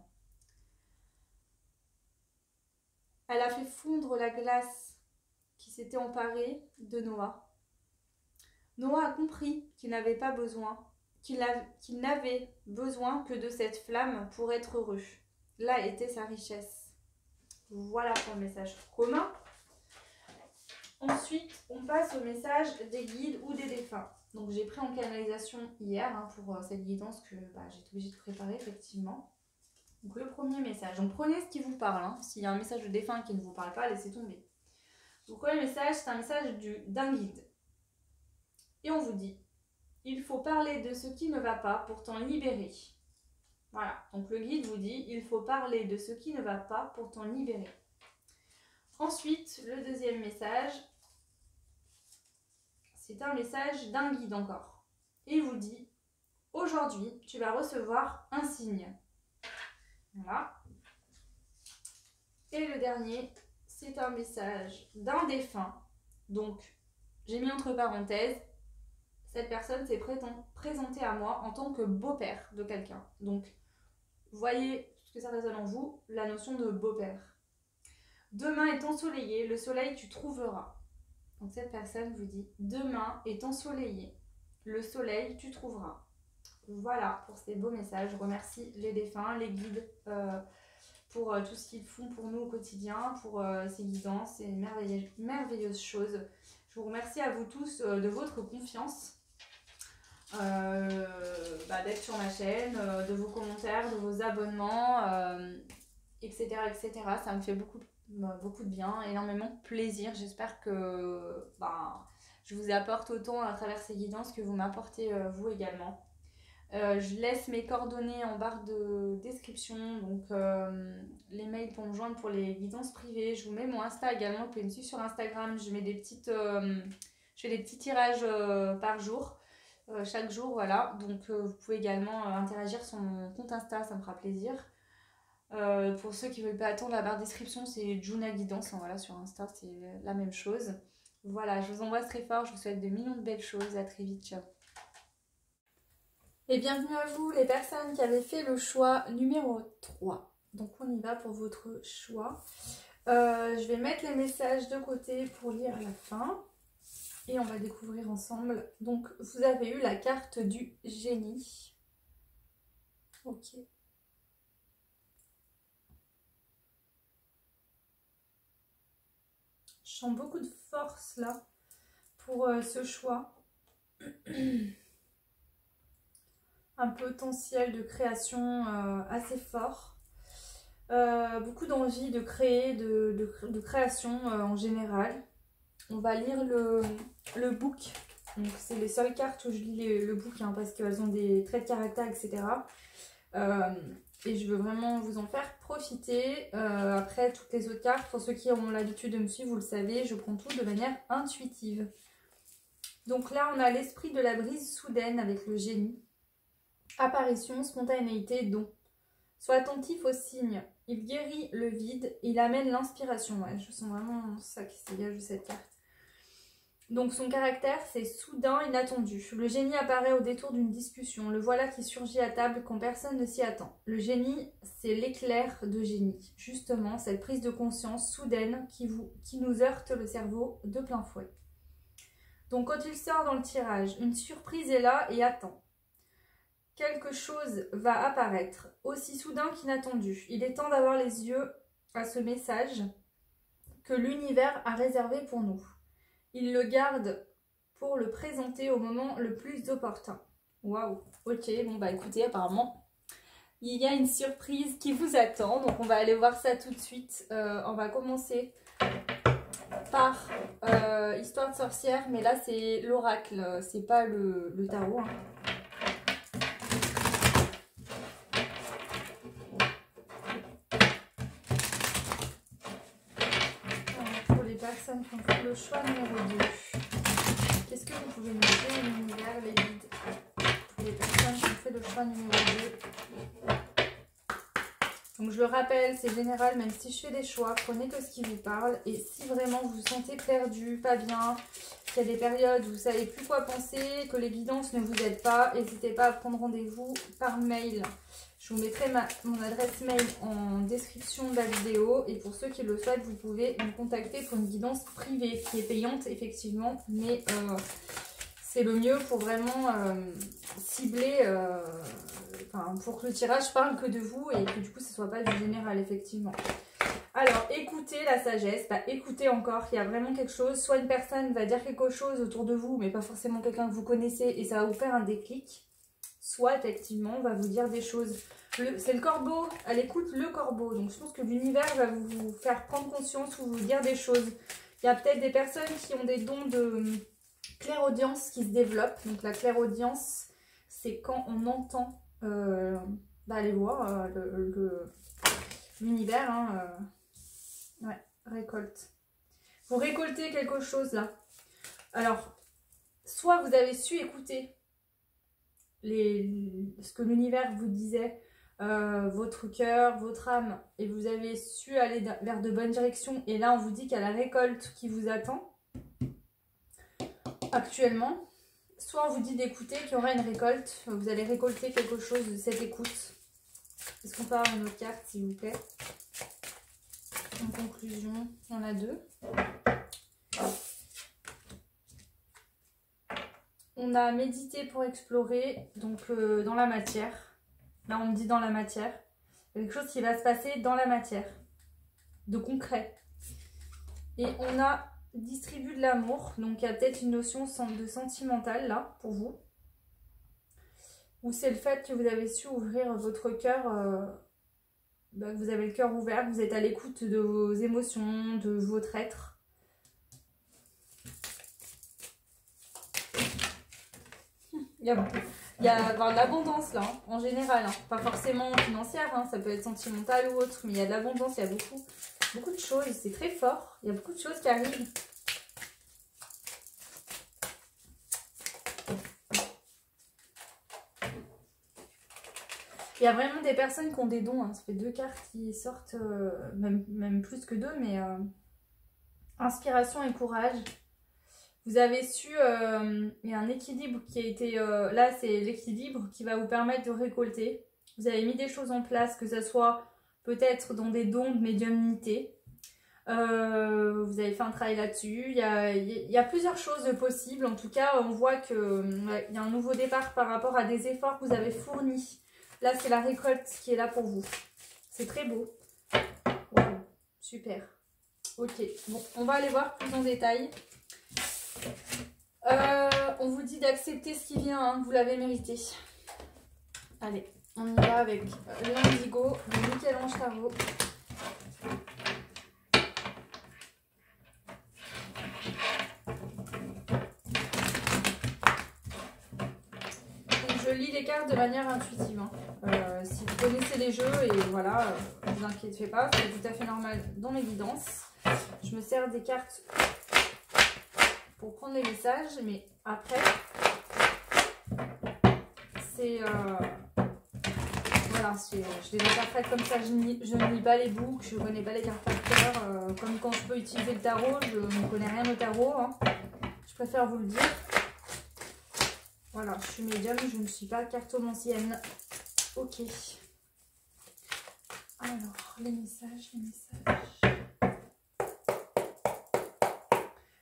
Elle a fait fondre la glace qui s'était emparée de Noah. Noah a compris qu'il n'avait pas besoin, qu'il n'avait besoin que de cette flamme pour être heureux. Là était sa richesse. Voilà pour le message commun. Ensuite, on passe au message des guides ou des défunts. Donc j'ai pris en canalisation hier pour cette guidance que j'étais obligée de préparer effectivement. Donc le premier message, donc prenez ce qui vous parle. S'il y a un message de défunt qui ne vous parle pas, laissez tomber. Donc le message, c'est un message d'un guide. Et on vous dit, il faut parler de ce qui ne va pas pour t'en libérer. Voilà, donc le guide vous dit, il faut parler de ce qui ne va pas pour t'en libérer. Ensuite, le deuxième message, c'est un message d'un guide encore. Et il vous dit, aujourd'hui, tu vas recevoir un signe. Voilà. Et le dernier, c'est un message d'un défunt. Donc, j'ai mis entre parenthèses, cette personne s'est présentée à moi en tant que beau-père de quelqu'un. Donc, voyez ce que ça résonne en vous, la notion de beau-père. Demain est ensoleillé, le soleil tu trouveras. Donc cette personne vous dit, demain est ensoleillé, le soleil tu trouveras. Voilà pour ces beaux messages. Je remercie les défunts, les guides pour tout ce qu'ils font pour nous au quotidien, pour ces guidances, ces merveilleuses choses. Je vous remercie à vous tous de votre confiance. D'être sur ma chaîne, de vos commentaires, de vos abonnements, etc., etc. Ça me fait beaucoup de bien, énormément de plaisir. J'espère que je vous apporte autant à travers ces guidances que vous m'apportez vous également. Je laisse mes coordonnées en barre de description, donc les mails pour me joindre pour les guidances privées. Je vous mets mon Insta également, vous pouvez me suivre sur Instagram. Je mets je fais des petits tirages par jour. Chaque jour, voilà. Donc vous pouvez également interagir sur mon compte Insta, ça me fera plaisir. Pour ceux qui ne veulent pas attendre, la barre de description, c'est Juna Guidance. Voilà, sur Insta, c'est la même chose. Voilà, je vous embrasse très fort. Je vous souhaite de millions de belles choses. À très vite. Ciao. Et bienvenue à vous, les personnes qui avaient fait le choix numéro 3. Donc on y va pour votre choix. Je vais mettre les messages de côté pour lire à la fin. Et on va découvrir ensemble. Donc, vous avez eu la carte du génie. Ok. Je sens beaucoup de force là pour ce choix. Un potentiel de création assez fort. Beaucoup d'envie de créer, de création en général. On va lire le book. Donc c'est les seules cartes où je lis le book parce qu'elles ont des traits de caractère, etc. Et je veux vraiment vous en faire profiter. Après, toutes les autres cartes, pour ceux qui ont l'habitude de me suivre, vous le savez, je prends tout de manière intuitive. Donc là, on a l'esprit de la brise soudaine avec le génie. Apparition, spontanéité, don. Sois attentif aux signes. Il guérit le vide, il amène l'inspiration. Ouais, je sens vraiment ça qui se dégage de cette carte. Donc son caractère, c'est soudain, inattendu. Le génie apparaît au détour d'une discussion. Le voilà qui surgit à table quand personne ne s'y attend. Le génie, c'est l'éclair de génie. Justement, cette prise de conscience soudaine qui nous heurte le cerveau de plein fouet. Donc quand il sort dans le tirage, une surprise est là et attend. Quelque chose va apparaître, aussi soudain qu'inattendu. Il est temps d'avoir les yeux à ce message que l'univers a réservé pour nous. Il le garde pour le présenter au moment le plus opportun. Waouh, ok, bon bah écoutez, apparemment, il y a une surprise qui vous attend. Donc on va aller voir ça tout de suite. On va commencer par Histoire de sorcière, mais là c'est l'oracle, c'est pas le tarot. Pour les personnes qui ont fait le choix numéro 2. Qu'est-ce que vous pouvez me dire, l'univers, les guides, pour les personnes qui ont fait le choix numéro 2. Donc je le rappelle, c'est général, même si je fais des choix, prenez que ce qui vous parle. Et si vraiment vous vous sentez perdu, pas bien, qu'il y a des périodes où vous ne savez plus quoi penser, que les guidances ne vous aident pas, n'hésitez pas à prendre rendez-vous par mail. Je vous mettrai mon adresse mail en description de la vidéo. Et pour ceux qui le souhaitent, vous pouvez me contacter pour une guidance privée qui est payante, effectivement. Mais c'est le mieux pour vraiment cibler, pour que le tirage parle que de vous et que du coup, ce ne soit pas du général, effectivement. Alors, écoutez la sagesse, écoutez encore qu'il y a vraiment quelque chose. Soit une personne va dire quelque chose autour de vous, mais pas forcément quelqu'un que vous connaissez, et ça va vous faire un déclic. Soit, effectivement, on va vous dire des choses. C'est le corbeau, à l'écoute, le corbeau. Donc, je pense que l'univers va vous faire prendre conscience ou vous dire des choses. Il y a peut-être des personnes qui ont des dons de clairaudience qui se développent. Donc, la clairaudience, c'est quand on entend, allez voir l'univers, ouais, récolte. Vous récoltez quelque chose là. Alors, soit vous avez su écouter ce que l'univers vous disait, votre cœur, votre âme, et vous avez su aller vers de bonnes directions. Et là, on vous dit qu'il y a la récolte qui vous attend actuellement. Soit on vous dit d'écouter, qu'il y aura une récolte. Vous allez récolter quelque chose de cette écoute. Est-ce qu'on peut avoir une autre carte, s'il vous plaît? En conclusion, on a deux. On a médité pour explorer, donc dans la matière. Là, on me dit dans la matière. Il y a quelque chose qui va se passer dans la matière, de concret. Et on a distribué de l'amour, donc il y a peut-être une notion de sentimental là, pour vous. Ou c'est le fait que vous avez su ouvrir votre cœur, que vous avez le cœur ouvert, que vous êtes à l'écoute de vos émotions, de votre être. Il y a de l'abondance là, en général. Pas forcément financière, ça peut être sentimental ou autre, mais il y a de l'abondance, il y a beaucoup de choses. C'est très fort, il y a beaucoup de choses qui arrivent. Il y a vraiment des personnes qui ont des dons. Ça fait deux cartes qui sortent, même plus que deux, mais inspiration et courage. Vous avez su, il y a un équilibre qui a été, là c'est l'équilibre qui va vous permettre de récolter. Vous avez mis des choses en place, que ce soit peut-être dans des dons de médiumnité. Vous avez fait un travail là-dessus. Il y a plusieurs choses possibles. En tout cas, on voit qu'il y a un nouveau départ par rapport à des efforts que vous avez fournis. Là, c'est la récolte qui est là pour vous. C'est très beau. Wow, super. Ok, bon, on va aller voir plus en détail. On vous dit d'accepter ce qui vient, vous l'avez mérité. Allez, on y va avec l'indigo de Michel-Ange Tarot. Je lis les cartes de manière intuitive. Si vous connaissez les jeux, et voilà, ne vous inquiétez pas, c'est tout à fait normal dans mes guidances. Je me sers des cartes pour prendre les messages, mais après, c'est... voilà, je les interprète comme ça, je ne lis pas les boucles, je ne connais pas les cartes par cœur. Comme quand je peux utiliser le tarot, je ne connais rien au tarot. Je préfère vous le dire. Voilà, je suis médium, je ne suis pas cartomancienne. Ok. Alors, les messages.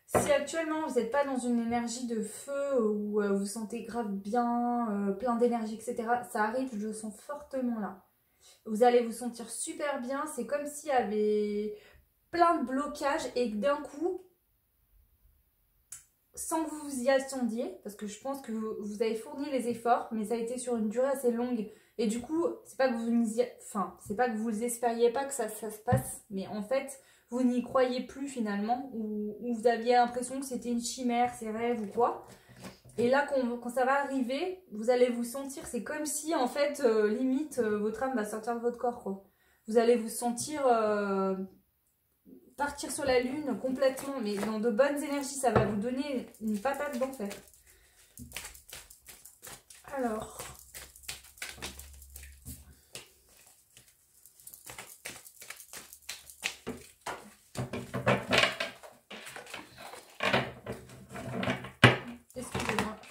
Si actuellement vous n'êtes pas dans une énergie de feu où vous vous sentez grave bien, plein d'énergie, etc., ça arrive, je le sens fortement là. Vous allez vous sentir super bien, c'est comme s'il y avait plein de blocages et que d'un coup, sans que vous vous y attendiez, parce que je pense que vous avez fourni les efforts, mais ça a été sur une durée assez longue, et du coup, c'est pas que vous espériez pas que ça se passe, mais en fait, vous n'y croyez plus finalement, ou vous aviez l'impression que c'était une chimère, ces rêves ou quoi. Et là, quand ça va arriver, vous allez vous sentir, c'est comme si en fait, limite, votre âme va sortir de votre corps, quoi. Vous allez vous sentir... partir sur la lune complètement, mais dans de bonnes énergies, ça va vous donner une patate d'enfer. Alors,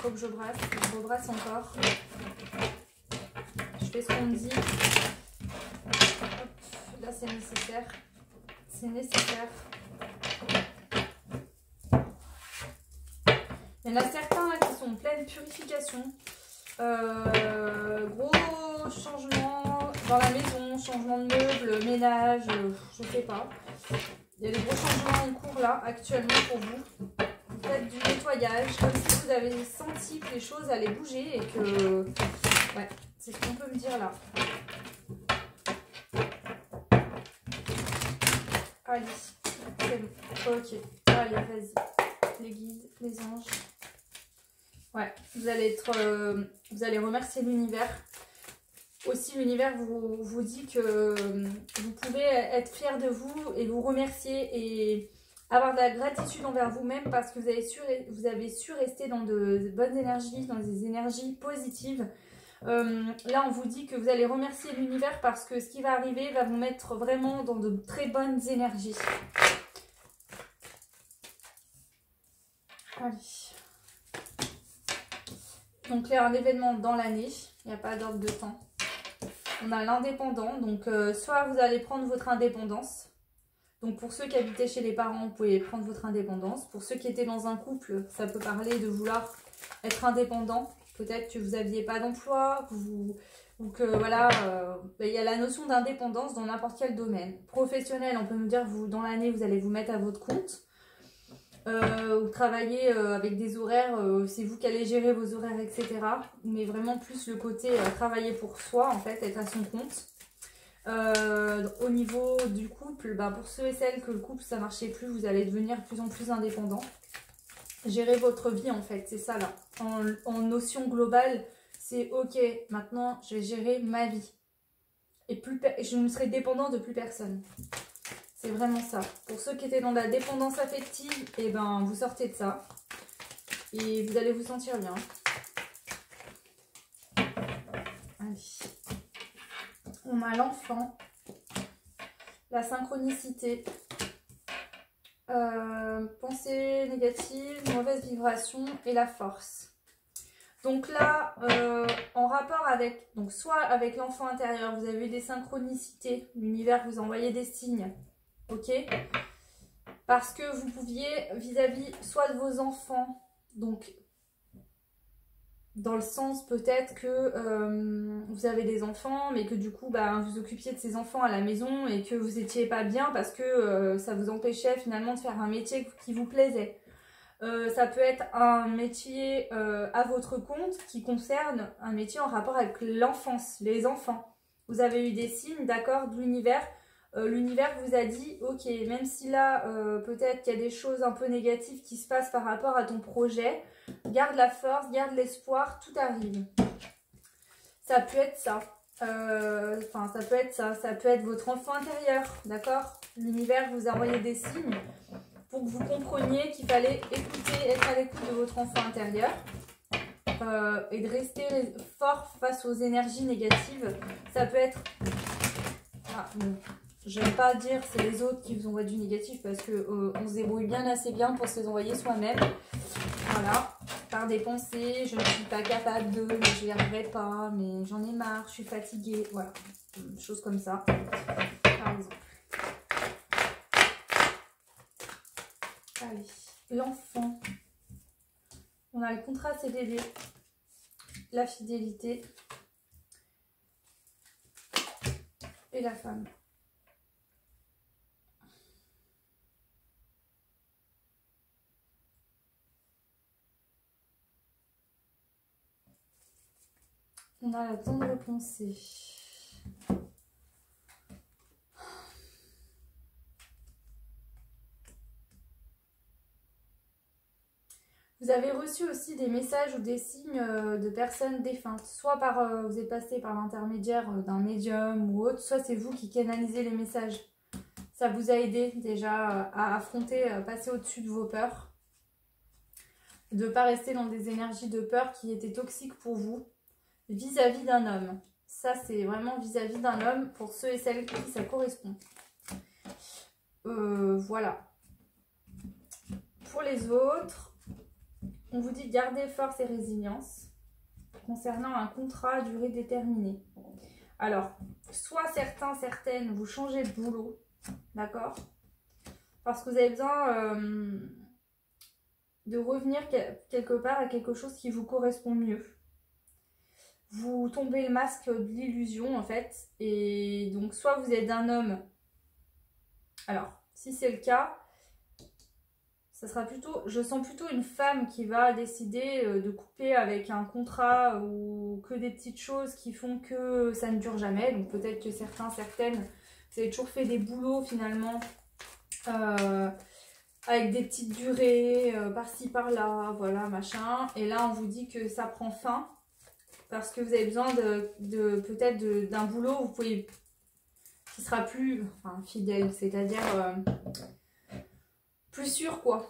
Faut que je brasse, je rebrasse encore. Je fais ce qu'on me dit. Hop, là c'est nécessaire. C'est nécessaire. Il y en a certains là, qui sont en pleine purification. Gros changement dans la maison, changement de meubles, ménage, je sais pas. Il y a des gros changements en cours là actuellement pour vous. Vous faites du nettoyage, comme si vous avez senti que les choses allaient bouger et que... Ouais, c'est ce qu'on peut me dire là. Allez, c'est bon. Ok, allez, vas-y. Les guides, les anges. Ouais, vous allez être... vous allez remercier l'univers. Aussi, l'univers vous dit que vous pouvez être fier de vous et vous remercier et avoir de la gratitude envers vous-même parce que vous avez su rester dans de bonnes énergies, dans des énergies positives. Là, on vous dit que vous allez remercier l'univers parce que ce qui va arriver va vous mettre vraiment dans de très bonnes énergies. Allez. Donc là, un événement dans l'année, il n'y a pas d'ordre de temps. On a l'indépendant, donc soit vous allez prendre votre indépendance. Donc pour ceux qui habitaient chez les parents, vous pouvez prendre votre indépendance. Pour ceux qui étaient dans un couple, ça peut parler de vouloir être indépendant. Peut-être que vous n'aviez pas d'emploi, ou que voilà, il y a la notion d'indépendance dans n'importe quel domaine. Professionnel, on peut nous dire vous dans l'année, vous allez vous mettre à votre compte. Ou travailler avec des horaires, c'est vous qui allez gérer vos horaires, etc. Mais vraiment plus le côté travailler pour soi, en fait, être à son compte. Au niveau du couple, bah, pour ceux et celles que le couple ça marchait plus, vous allez devenir de plus en plus indépendant. Gérer votre vie, en fait, c'est ça là. En notion globale, c'est ok, maintenant je vais gérer ma vie. Et je ne serai dépendant de plus personne. C'est vraiment ça. Pour ceux qui étaient dans la dépendance affective, eh ben, vous sortez de ça. Et vous allez vous sentir bien. Allez. On a l'enfant. La synchronicité. Pensée négative, mauvaise vibration et la force. Donc là, en rapport avec, donc soit avec l'enfant intérieur, vous avez eu des synchronicités. L'univers vous a envoyé des signes. Ok, parce que vous pouviez vis-à-vis soit de vos enfants, donc dans le sens peut-être que vous avez des enfants mais que du coup bah, vous occupiez de ces enfants à la maison et que vous étiez pas bien parce que ça vous empêchait finalement de faire un métier qui vous plaisait. Ça peut être un métier à votre compte qui concerne un métier en rapport avec l'enfance, les enfants. Vous avez eu des signes, d'accord, de l'univers. L'univers vous a dit, ok, même si là, peut-être qu'il y a des choses un peu négatives qui se passent par rapport à ton projet, garde la force, garde l'espoir, tout arrive. Ça peut être ça. Enfin, ça peut être ça. Ça peut être votre enfant intérieur, d'accord? L'univers vous a envoyé des signes pour que vous compreniez qu'il fallait écouter, être à l'écoute de votre enfant intérieur et de rester fort face aux énergies négatives. Ça peut être... Ah, bon. J'aime pas dire c'est les autres qui vous envoient du négatif parce que on se débrouille bien assez bien pour se les envoyer soi-même. Voilà, par des pensées, je ne suis pas capable de, mais je n'y arriverai pas, mais j'en ai marre, je suis fatiguée, voilà, choses comme ça, par exemple. Allez, l'enfant, on a le contrat CDD, la fidélité et la femme. On a la tendre pensée. Vous avez reçu aussi des messages ou des signes de personnes défuntes. Soit par, vous êtes passé par l'intermédiaire d'un médium ou autre, soit c'est vous qui canalisez les messages. Ça vous a aidé déjà à affronter, passer au-dessus de vos peurs. De ne pas rester dans des énergies de peur qui étaient toxiques pour vous. Vis-à-vis d'un homme. Ça, c'est vraiment vis-à-vis d'un homme pour ceux et celles qui ça correspond. Voilà. Pour les autres, on vous dit garder force et résilience concernant un contrat à durée déterminée. Alors, soit certains, certaines, vous changez de boulot, d'accord? Parce que vous avez besoin de revenir quelque part à quelque chose qui vous correspond mieux. Vous tombez le masque de l'illusion en fait, et donc soit vous êtes un homme, alors si c'est le cas, ça sera plutôt, je sens plutôt une femme qui va décider de couper avec un contrat ou que des petites choses qui font que ça ne dure jamais. Donc peut-être que certains, certaines, vous avez toujours fait des boulots finalement avec des petites durées par-ci par-là, voilà machin. Et là on vous dit que ça prend fin parce que vous avez besoin de peut-être d'un boulot où vous pouvez, qui sera plus fidèle, c'est-à-dire plus sûr quoi.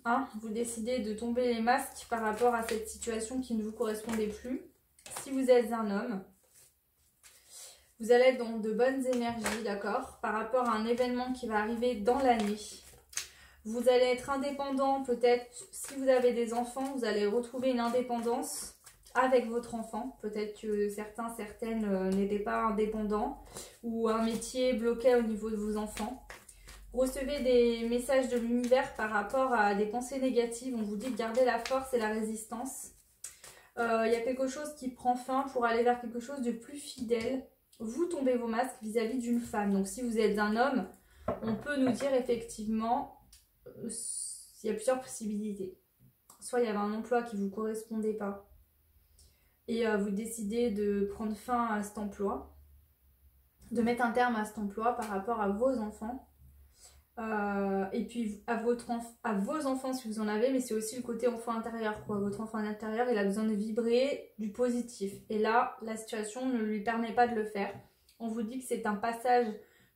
Hein, vous décidez de tomber les masques par rapport à cette situation qui ne vous correspondait plus. Si vous êtes un homme, vous allez être dans de bonnes énergies, d'accord, par rapport à un événement qui va arriver dans l'année. Vous allez être indépendant, peut-être si vous avez des enfants, vous allez retrouver une indépendance avec votre enfant. Peut-être que certains, certaines n'étaient pas indépendants ou un métier bloquait au niveau de vos enfants. Vous recevez des messages de l'univers par rapport à des pensées négatives. On vous dit de garder la force et la résistance. Il y a quelque chose qui prend fin pour aller vers quelque chose de plus fidèle. Vous tombez vos masques vis-à-vis d'une femme. Donc si vous êtes un homme, on peut nous dire effectivement, il y a plusieurs possibilités. Soit il y avait un emploi qui ne vous correspondait pas et vous décidez de prendre fin à cet emploi, de mettre un terme à cet emploi par rapport à vos enfants. Et puis à vos enfants si vous en avez, mais c'est aussi le côté enfant intérieur quoi. Votre enfant intérieur il a besoin de vibrer du positif et là la situation ne lui permet pas de le faire. On vous dit que c'est un passage,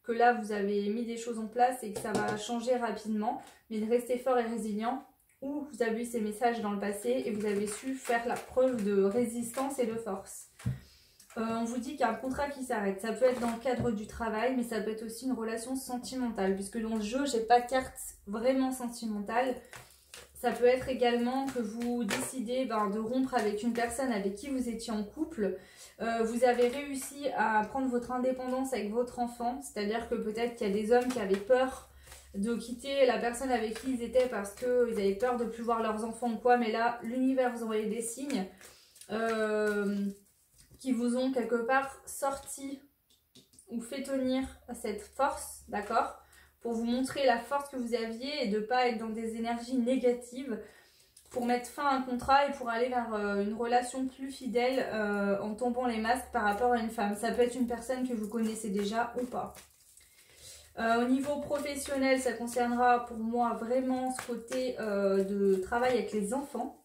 que là vous avez mis des choses en place et que ça va changer rapidement, mais de rester fort et résilient, ou vous avez eu ces messages dans le passé et vous avez su faire la preuve de résistance et de force. On vous dit qu'il y a un contrat qui s'arrête. Ça peut être dans le cadre du travail, mais ça peut être aussi une relation sentimentale. Puisque dans le jeu, j'ai pas de carte vraiment sentimentale. Ça peut être également que vous décidez de rompre avec une personne avec qui vous étiez en couple. Vous avez réussi à prendre votre indépendance avec votre enfant. C'est-à-dire que peut-être qu'il y a des hommes qui avaient peur de quitter la personne avec qui ils étaient parce qu'ils avaient peur de ne plus voir leurs enfants ou quoi. Mais là, l'univers vous envoyait des signes. Qui vous ont quelque part sorti ou fait tenir cette force, d'accord, pour vous montrer la force que vous aviez et de ne pas être dans des énergies négatives, pour mettre fin à un contrat et pour aller vers une relation plus fidèle en tombant les masques par rapport à une femme. Ça peut être une personne que vous connaissez déjà ou pas. Au niveau professionnel, ça concernera pour moi vraiment ce côté de travail avec les enfants.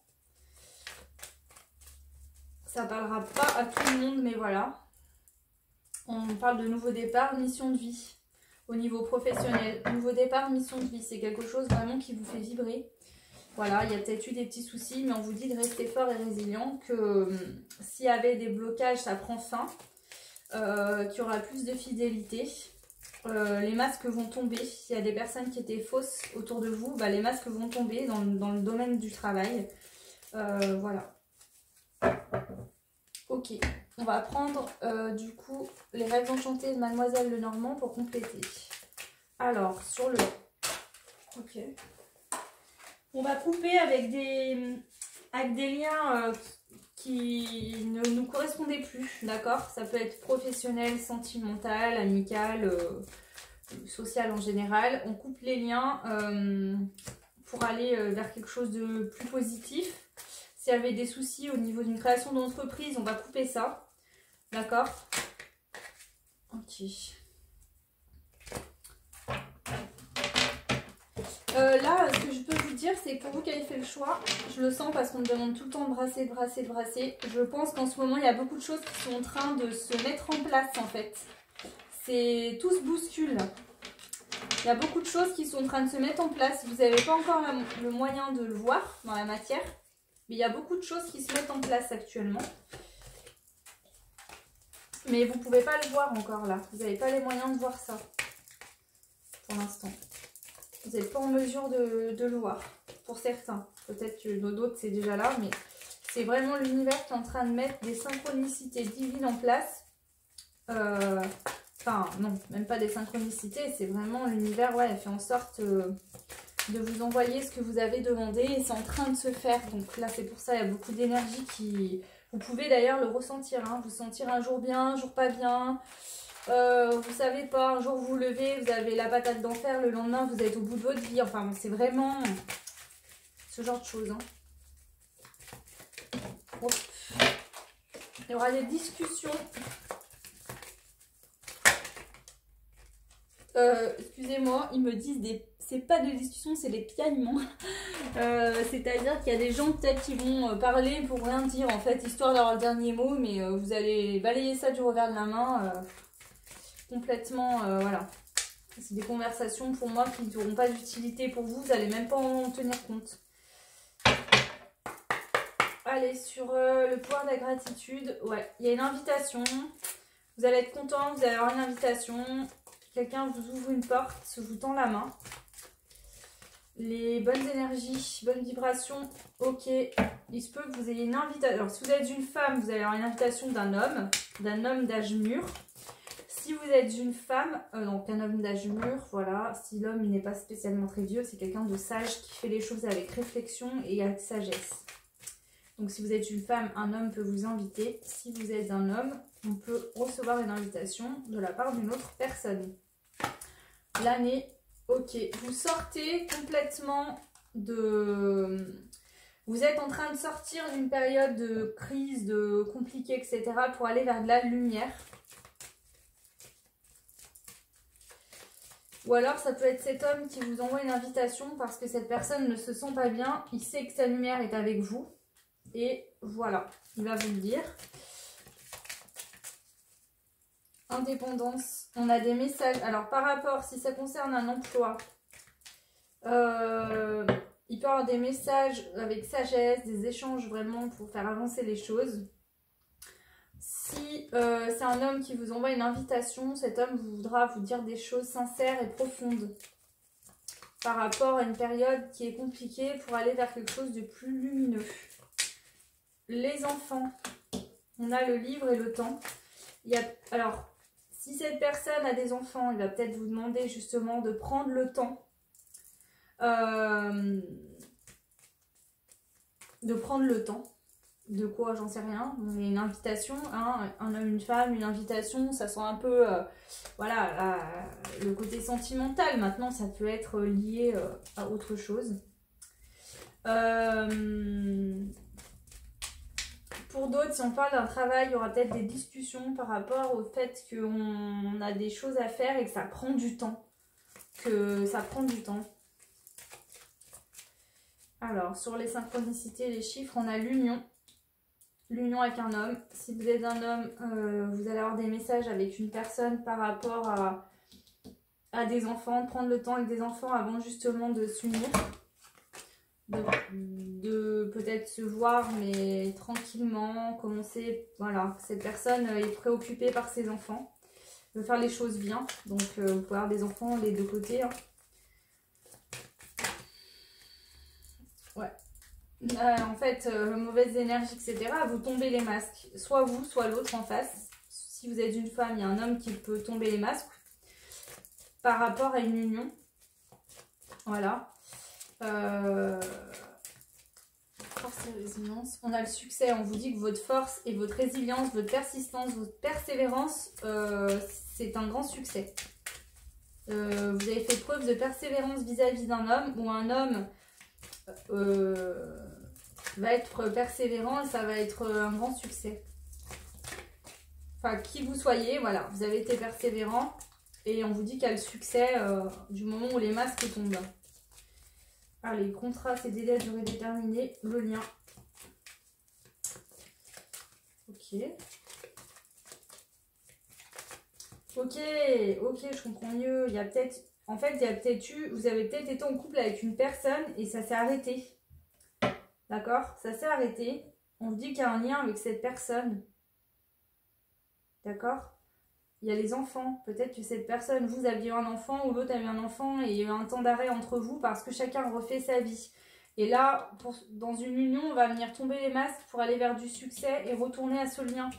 Ça parlera pas à tout le monde, mais voilà. On parle de nouveau départ, mission de vie. Au niveau professionnel, nouveau départ, mission de vie. C'est quelque chose vraiment qui vous fait vibrer. Voilà, il y a peut-être eu des petits soucis, mais on vous dit de rester fort et résilient. Que s'il y avait des blocages, ça prend fin. Qu'il y aura plus de fidélité. Les masques vont tomber. S'il y a des personnes qui étaient fausses autour de vous, les masques vont tomber dans le domaine du travail. Voilà. Ok, on va prendre du coup les rêves enchantés de Mademoiselle Lenormand pour compléter. Alors, sur le... Ok. On va couper avec des liens qui ne nous correspondaient plus, d'accord? Ça peut être professionnel, sentimental, amical, social en général. On coupe les liens pour aller vers quelque chose de plus positif. S'il y avait des soucis au niveau d'une création d'entreprise, on va couper ça. D'accord? Ok. Là, ce que je peux vous dire, c'est que pour vous qui avez fait le choix, je le sens parce qu'on me demande tout le temps de brasser, de brasser, de brasser. Je pense qu'en ce moment, il y a beaucoup de choses qui sont en train de se mettre en place en fait. Tout se bouscule. Il y a beaucoup de choses qui sont en train de se mettre en place. Vous n'avez pas encore le moyen de le voir dans la matière. Mais il y a beaucoup de choses qui se mettent en place actuellement. Mais vous ne pouvez pas le voir encore là. Vous n'avez pas les moyens de voir ça. Pour l'instant. Vous n'êtes pas en mesure de le voir. Pour certains. Peut-être que d'autres c'est déjà là, mais c'est vraiment l'univers qui est en train de mettre des synchronicités divines en place. Enfin, non, même pas des synchronicités, c'est vraiment l'univers, ouais, elle fait en sorte de vous envoyer ce que vous avez demandé et c'est en train de se faire. Donc là, c'est pour ça, il y a beaucoup d'énergie qui... Vous pouvez d'ailleurs le ressentir, hein, vous sentir un jour bien, un jour pas bien. Vous savez pas, un jour vous vous levez, vous avez la patate d'enfer, le lendemain vous êtes au bout de votre vie. Enfin, c'est vraiment ce genre de choses. Hein. Hop. Il y aura des discussions. Excusez-moi, ils me disent des... C'est pas de discussion, c'est des piaillements. C'est-à-dire qu'il y a des gens peut-être qui vont parler pour rien dire en fait, histoire d'avoir le dernier mot, mais vous allez balayer ça du revers de la main. Complètement, voilà. C'est des conversations pour moi qui n'auront pas d'utilité pour vous, vous n'allez même pas en tenir compte. Allez, sur le pouvoir de la gratitude, ouais, il y a une invitation. Vous allez être content, vous allez avoir une invitation. Quelqu'un vous ouvre une porte, vous tend la main. Les bonnes énergies, bonnes vibrations, ok. Il se peut que vous ayez une invitation. Alors, si vous êtes une femme, vous allez avoir une invitation d'un homme d'âge mûr. Si vous êtes une femme, donc un homme d'âge mûr, voilà. Si l'homme n'est pas spécialement très vieux, c'est quelqu'un de sage qui fait les choses avec réflexion et avec sagesse. Donc, si vous êtes une femme, un homme peut vous inviter. Si vous êtes un homme, on peut recevoir une invitation de la part d'une autre personne. L'année, ok. Vous sortez complètement de... Vous êtes en train de sortir d'une période de crise, de compliqué, etc. pour aller vers de la lumière. Ou alors ça peut être cet homme qui vous envoie une invitation parce que cette personne ne se sent pas bien. Il sait que sa lumière est avec vous. Et voilà, il va vous le dire. Indépendance, on a des messages. Alors par rapport, si ça concerne un emploi, il peut y avoir des messages avec sagesse, des échanges vraiment pour faire avancer les choses. Si c'est un homme qui vous envoie une invitation, cet homme voudra vous dire des choses sincères et profondes par rapport à une période qui est compliquée pour aller vers quelque chose de plus lumineux. Les enfants, on a le livre et le temps. Alors, si cette personne a des enfants, il va peut-être vous demander justement de prendre le temps. De quoi, j'en sais rien. Une invitation, hein, un homme, une femme, une invitation, ça sent un peu, voilà, le côté sentimental. Maintenant, ça peut être lié à autre chose. Pour d'autres, si on parle d'un travail, il y aura peut-être des discussions par rapport au fait qu'on a des choses à faire et que ça prend du temps. Alors, sur les synchronicités, les chiffres, on a l'union. L'union avec un homme. Si vous êtes un homme, vous allez avoir des messages avec une personne par rapport à des enfants. Prendre le temps avec des enfants avant justement de s'unir. De peut-être se voir, mais tranquillement, commencer. Voilà, cette personne est préoccupée par ses enfants. Veut faire les choses bien. Donc, vous pouvez avoir des enfants les deux côtés. Hein. Ouais. En fait, mauvaise énergie, etc. Vous tombez les masques. Soit vous, soit l'autre en face. Si vous êtes une femme, il y a un homme qui peut tomber les masques par rapport à une union. Voilà. Force et résilience. On a le succès. On vous dit que votre force et votre résilience, votre persistance, votre persévérance, c'est un grand succès. Vous avez fait preuve de persévérance vis-à-vis d'un homme ou un homme va être persévérant et ça va être un grand succès. Enfin, qui vous soyez, voilà, vous avez été persévérant et on vous dit qu'il y a le succès du moment où les masques tombent. Allez, contrat, c'est délai à durée déterminée, le lien. Ok. Ok, je comprends mieux. Il y a peut-être, en fait, il y a peut-être eu, vous avez peut-être été en couple avec une personne et ça s'est arrêté. D'accord? Ça s'est arrêté. On vous dit qu'il y a un lien avec cette personne. D'accord? Il y a les enfants. Peut-être que cette personne, vous aviez un enfant ou l'autre avait un enfant et il y a eu un temps d'arrêt entre vous parce que chacun refait sa vie. Et là, dans une union, on va venir tomber les masques pour aller vers du succès et retourner à ce lien.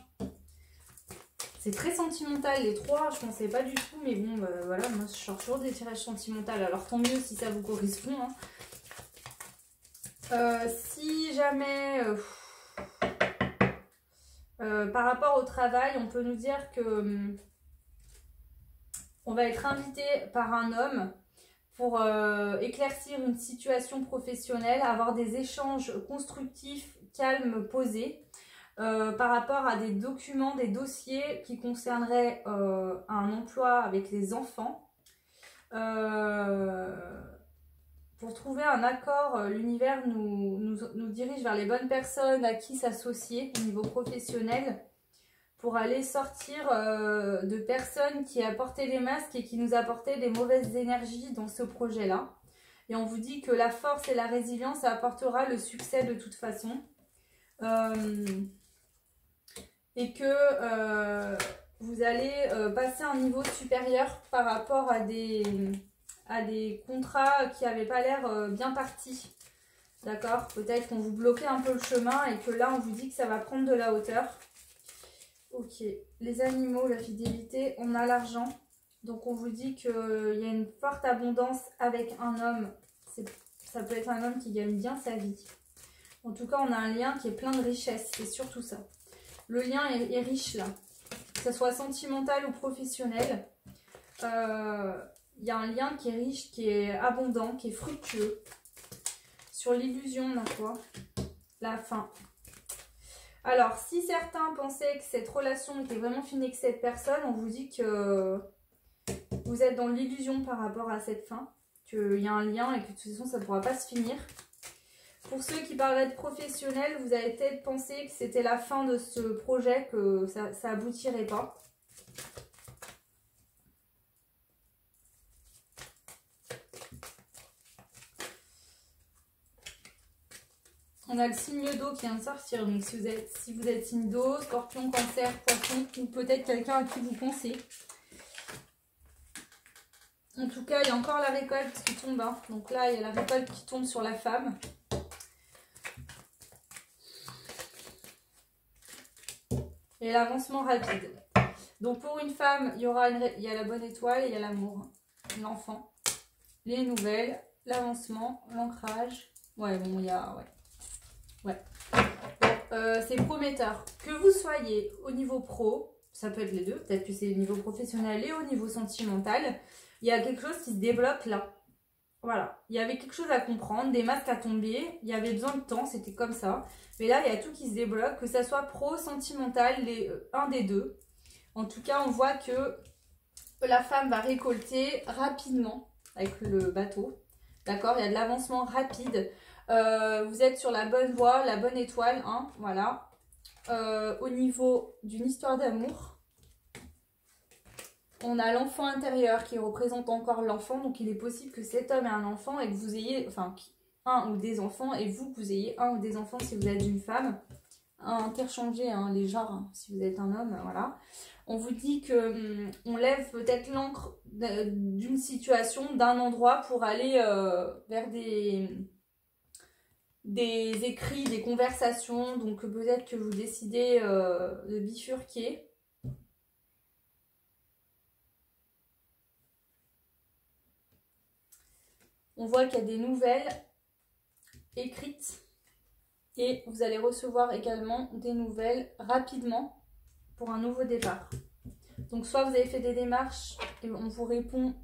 C'est très sentimental, les trois, je pensais pas du tout, mais bon, bah, voilà, moi je sors toujours des tirages sentimentaux, alors tant mieux si ça vous correspond. Hein. Si jamais, par rapport au travail, on peut nous dire que on va être invité par un homme pour éclaircir une situation professionnelle, avoir des échanges constructifs, calmes, posés, par rapport à des documents, des dossiers qui concerneraient un emploi avec les enfants. Pour trouver un accord, l'univers nous dirige vers les bonnes personnes à qui s'associer au niveau professionnel pour aller sortir de personnes qui apportaient des masques et qui nous apportaient des mauvaises énergies dans ce projet-là. Et on vous dit que la force et la résilience apportera le succès de toute façon. Et que vous allez passer à un niveau supérieur par rapport à des contrats qui n'avaient pas l'air bien partis. D'accord? Peut-être qu'on vous bloquait un peu le chemin et que là, on vous dit que ça va prendre de la hauteur. Ok. Les animaux, la fidélité, on a l'argent. Donc, on vous dit qu'il y a une forte abondance avec un homme. Ça peut être un homme qui gagne bien sa vie. En tout cas, on a un lien qui est plein de richesse. C'est surtout ça. Le lien est riche là. Que ce soit sentimental ou professionnel. Il y a un lien qui est riche, qui est abondant, qui est fructueux. Sur l'illusion, on a quoi? La fin. Alors, si certains pensaient que cette relation était vraiment finie avec cette personne, on vous dit que vous êtes dans l'illusion par rapport à cette fin. Qu'il y a un lien et que de toute façon, ça ne pourra pas se finir. Pour ceux qui parleraient de professionnels, vous avez peut-être pensé que c'était la fin de ce projet, que ça aboutirait pas. On a le signe d'eau qui vient de sortir. Donc si vous êtes signe d'eau, scorpion, cancer, poisson, ou peut-être quelqu'un à qui vous pensez. En tout cas, il y a encore la récolte qui tombe. Hein. Donc là, il y a la récolte qui tombe sur la femme. Et l'avancement rapide. Donc pour une femme, il y a la bonne étoile, il y a l'amour, l'enfant, les nouvelles, l'avancement, l'ancrage. Ouais, bon, il y a... Ouais. C'est prometteur. Que vous soyez au niveau pro, ça peut être les deux, peut-être que c'est au niveau professionnel et au niveau sentimental, il y a quelque chose qui se débloque là. Voilà, il y avait quelque chose à comprendre, des masques à tomber, il y avait besoin de temps, c'était comme ça. Mais là, il y a tout qui se débloque, que ça soit pro, sentimental, un des deux. En tout cas, on voit que la femme va récolter rapidement avec le bateau. D'accord? Il y a de l'avancement rapide. Vous êtes sur la bonne voie, la bonne étoile. Hein, voilà. Au niveau d'une histoire d'amour, on a l'enfant intérieur qui représente encore l'enfant. Donc, il est possible que cet homme ait un enfant et que vous ayez... Enfin, un ou des enfants et vous, que vous ayez un ou des enfants si vous êtes une femme. Interchanger hein, les genres hein, si vous êtes un homme. Voilà. On vous dit que on lève peut-être l'encre d'une situation, d'un endroit pour aller vers des écrits, des conversations. Donc peut-être que vous décidez de bifurquer. On voit qu'il y a des nouvelles écrites et vous allez recevoir également des nouvelles rapidement pour un nouveau départ. Donc soit vous avez fait des démarches et on vous répond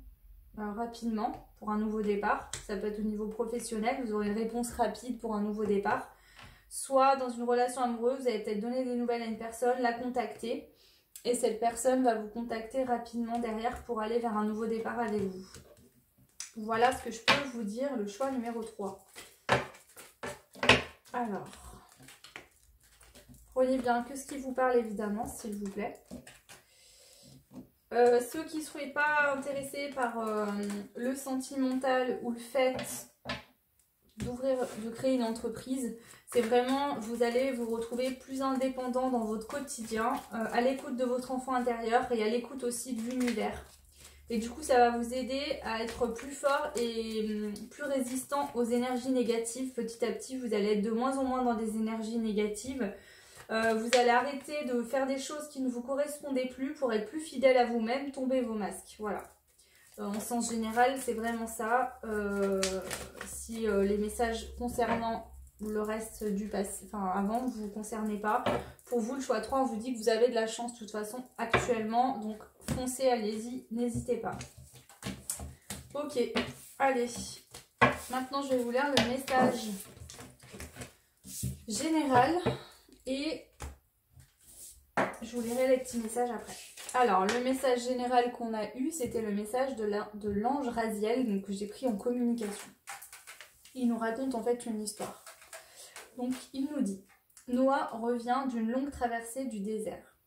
rapidement pour un nouveau départ. Ça peut être au niveau professionnel, vous aurez une réponse rapide pour un nouveau départ. Soit dans une relation amoureuse, vous allez peut-être donner des nouvelles à une personne, la contacter. Et cette personne va vous contacter rapidement derrière pour aller vers un nouveau départ avec vous. Voilà ce que je peux vous dire, le choix numéro 3. Alors, prenez bien que ce qui vous parle évidemment, s'il vous plaît. Ceux qui ne seraient pas intéressés par le sentimental ou le fait de créer une entreprise, c'est vraiment, vous allez vous retrouver plus indépendant dans votre quotidien, à l'écoute de votre enfant intérieur et à l'écoute aussi de l'univers. Et du coup, ça va vous aider à être plus fort et plus résistant aux énergies négatives. Petit à petit, vous allez être de moins en moins dans des énergies négatives. Vous allez arrêter de faire des choses qui ne vous correspondaient plus pour être plus fidèle à vous-même, tomber vos masques. Voilà. En sens général, c'est vraiment ça. Si les messages concernant le reste du passé, enfin avant, ne vous concernez pas. Pour vous, le choix 3, on vous dit que vous avez de la chance de toute façon actuellement. Donc, foncez, allez-y, n'hésitez pas. Ok, allez. Maintenant, je vais vous lire le message général. Et je vous lirai les petits messages après. Alors, le message général qu'on a eu, c'était le message de l'ange Raziel, donc, que j'ai pris en communication. Il nous raconte en fait une histoire. Donc, il nous dit « Noah revient d'une longue traversée du désert.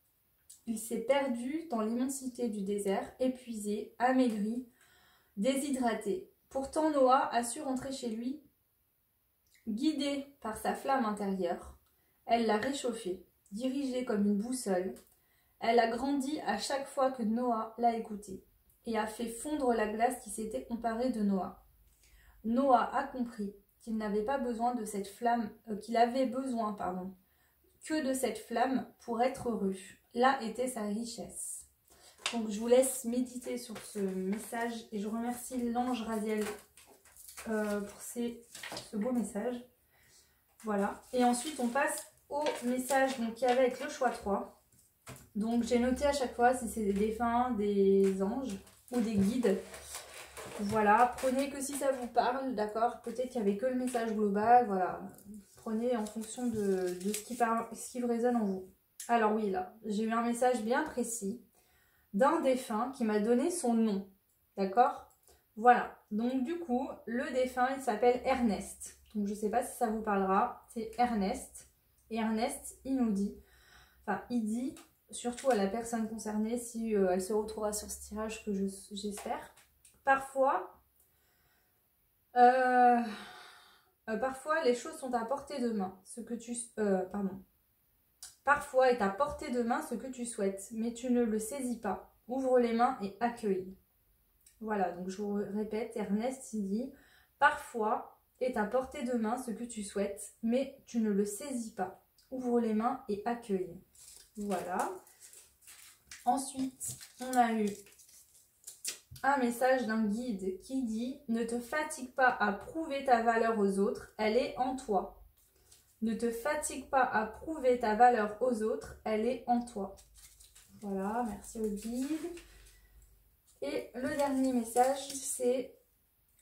Il s'est perdu dans l'immensité du désert, épuisé, amaigri, déshydraté. Pourtant, Noah a su rentrer chez lui, guidé par sa flamme intérieure. Elle l'a réchauffé, dirigé comme une boussole. Elle a grandi à chaque fois que Noah l'a écouté et a fait fondre la glace qui s'était emparée de Noah. Noah a compris qu'il n'avait pas besoin de cette flamme, qu'il avait besoin, que de cette flamme pour être heureux. Là était sa richesse. » Donc je vous laisse méditer sur ce message et je remercie l'ange Raziel pour ce beau message. Voilà. Et ensuite on passe au message qu'il y avait avec le choix 3. Donc j'ai noté à chaque fois si c'est des défunts, des anges ou des guides. Voilà, prenez que si ça vous parle, d'accord. Peut-être qu'il n'y avait que le message global, voilà. Prenez en fonction de ce qui résonne en vous. Alors oui, là, j'ai eu un message bien précis d'un défunt qui m'a donné son nom, d'accord. Voilà, donc du coup, le défunt, il s'appelle Ernest. Donc je ne sais pas si ça vous parlera, c'est Ernest. Et Ernest, il nous dit, il dit, surtout à la personne concernée, si elle se retrouvera sur ce tirage que j'espère, parfois, parfois les choses sont à portée de main. Parfois est à portée de main ce que tu souhaites, mais tu ne le saisis pas. Ouvre les mains et accueille. Voilà, donc je vous répète, Ernest, il dit, parfois est à portée de main ce que tu souhaites, mais tu ne le saisis pas. Ouvre les mains et accueille. Voilà. Ensuite, on a eu un message d'un guide qui dit « Ne te fatigue pas à prouver ta valeur aux autres, elle est en toi. » Ne te fatigue pas à prouver ta valeur aux autres, elle est en toi. Voilà, merci au guide. Et le dernier message, c'est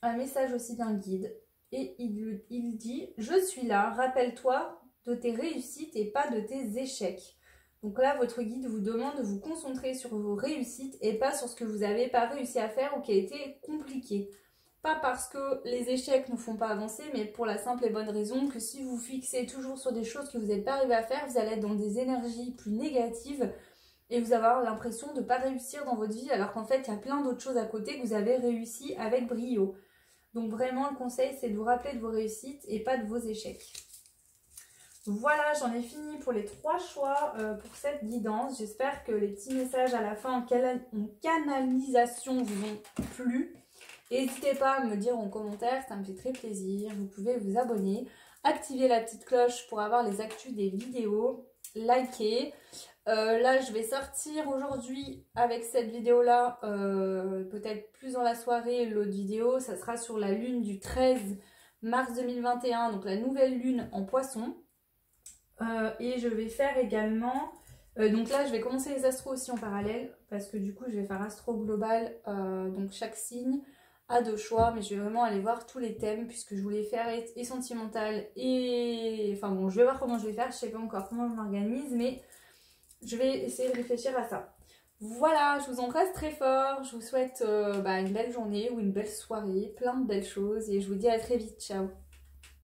un message aussi d'un guide. Et il dit « Je suis là, rappelle-toi de tes réussites et pas de tes échecs. » Donc là, votre guide vous demande de vous concentrer sur vos réussites et pas sur ce que vous n'avez pas réussi à faire ou qui a été compliqué. Pas parce que les échecs ne font pas avancer, mais pour la simple et bonne raison que si vous fixez toujours sur des choses que vous n'êtes pas arrivé à faire, vous allez être dans des énergies plus négatives et vous allez avoir l'impression de ne pas réussir dans votre vie alors qu'en fait, il y a plein d'autres choses à côté que vous avez réussi avec brio. Donc vraiment, le conseil, c'est de vous rappeler de vos réussites et pas de vos échecs. Voilà, j'en ai fini pour les 3 choix pour cette guidance. J'espère que les petits messages à la fin en canalisation vous ont plu. N'hésitez pas à me dire en commentaire, ça me fait très plaisir. Vous pouvez vous abonner, activer la petite cloche pour avoir les actus des vidéos, liker. Là, je vais sortir aujourd'hui avec cette vidéo-là, peut-être plus dans la soirée, l'autre vidéo. Ça sera sur la lune du 13 mars 2021, donc la nouvelle lune en poisson. Et je vais faire également, donc là je vais commencer les astros aussi en parallèle parce que du coup je vais faire astro global, donc chaque signe a 2 choix, mais je vais vraiment aller voir tous les thèmes puisque je voulais faire et sentimental et enfin bon, je vais voir comment je vais faire, je sais pas encore comment je m'organise, mais je vais essayer de réfléchir à ça. Voilà, je vous embrasse très fort, je vous souhaite une belle journée ou une belle soirée, plein de belles choses et je vous dis à très vite, ciao.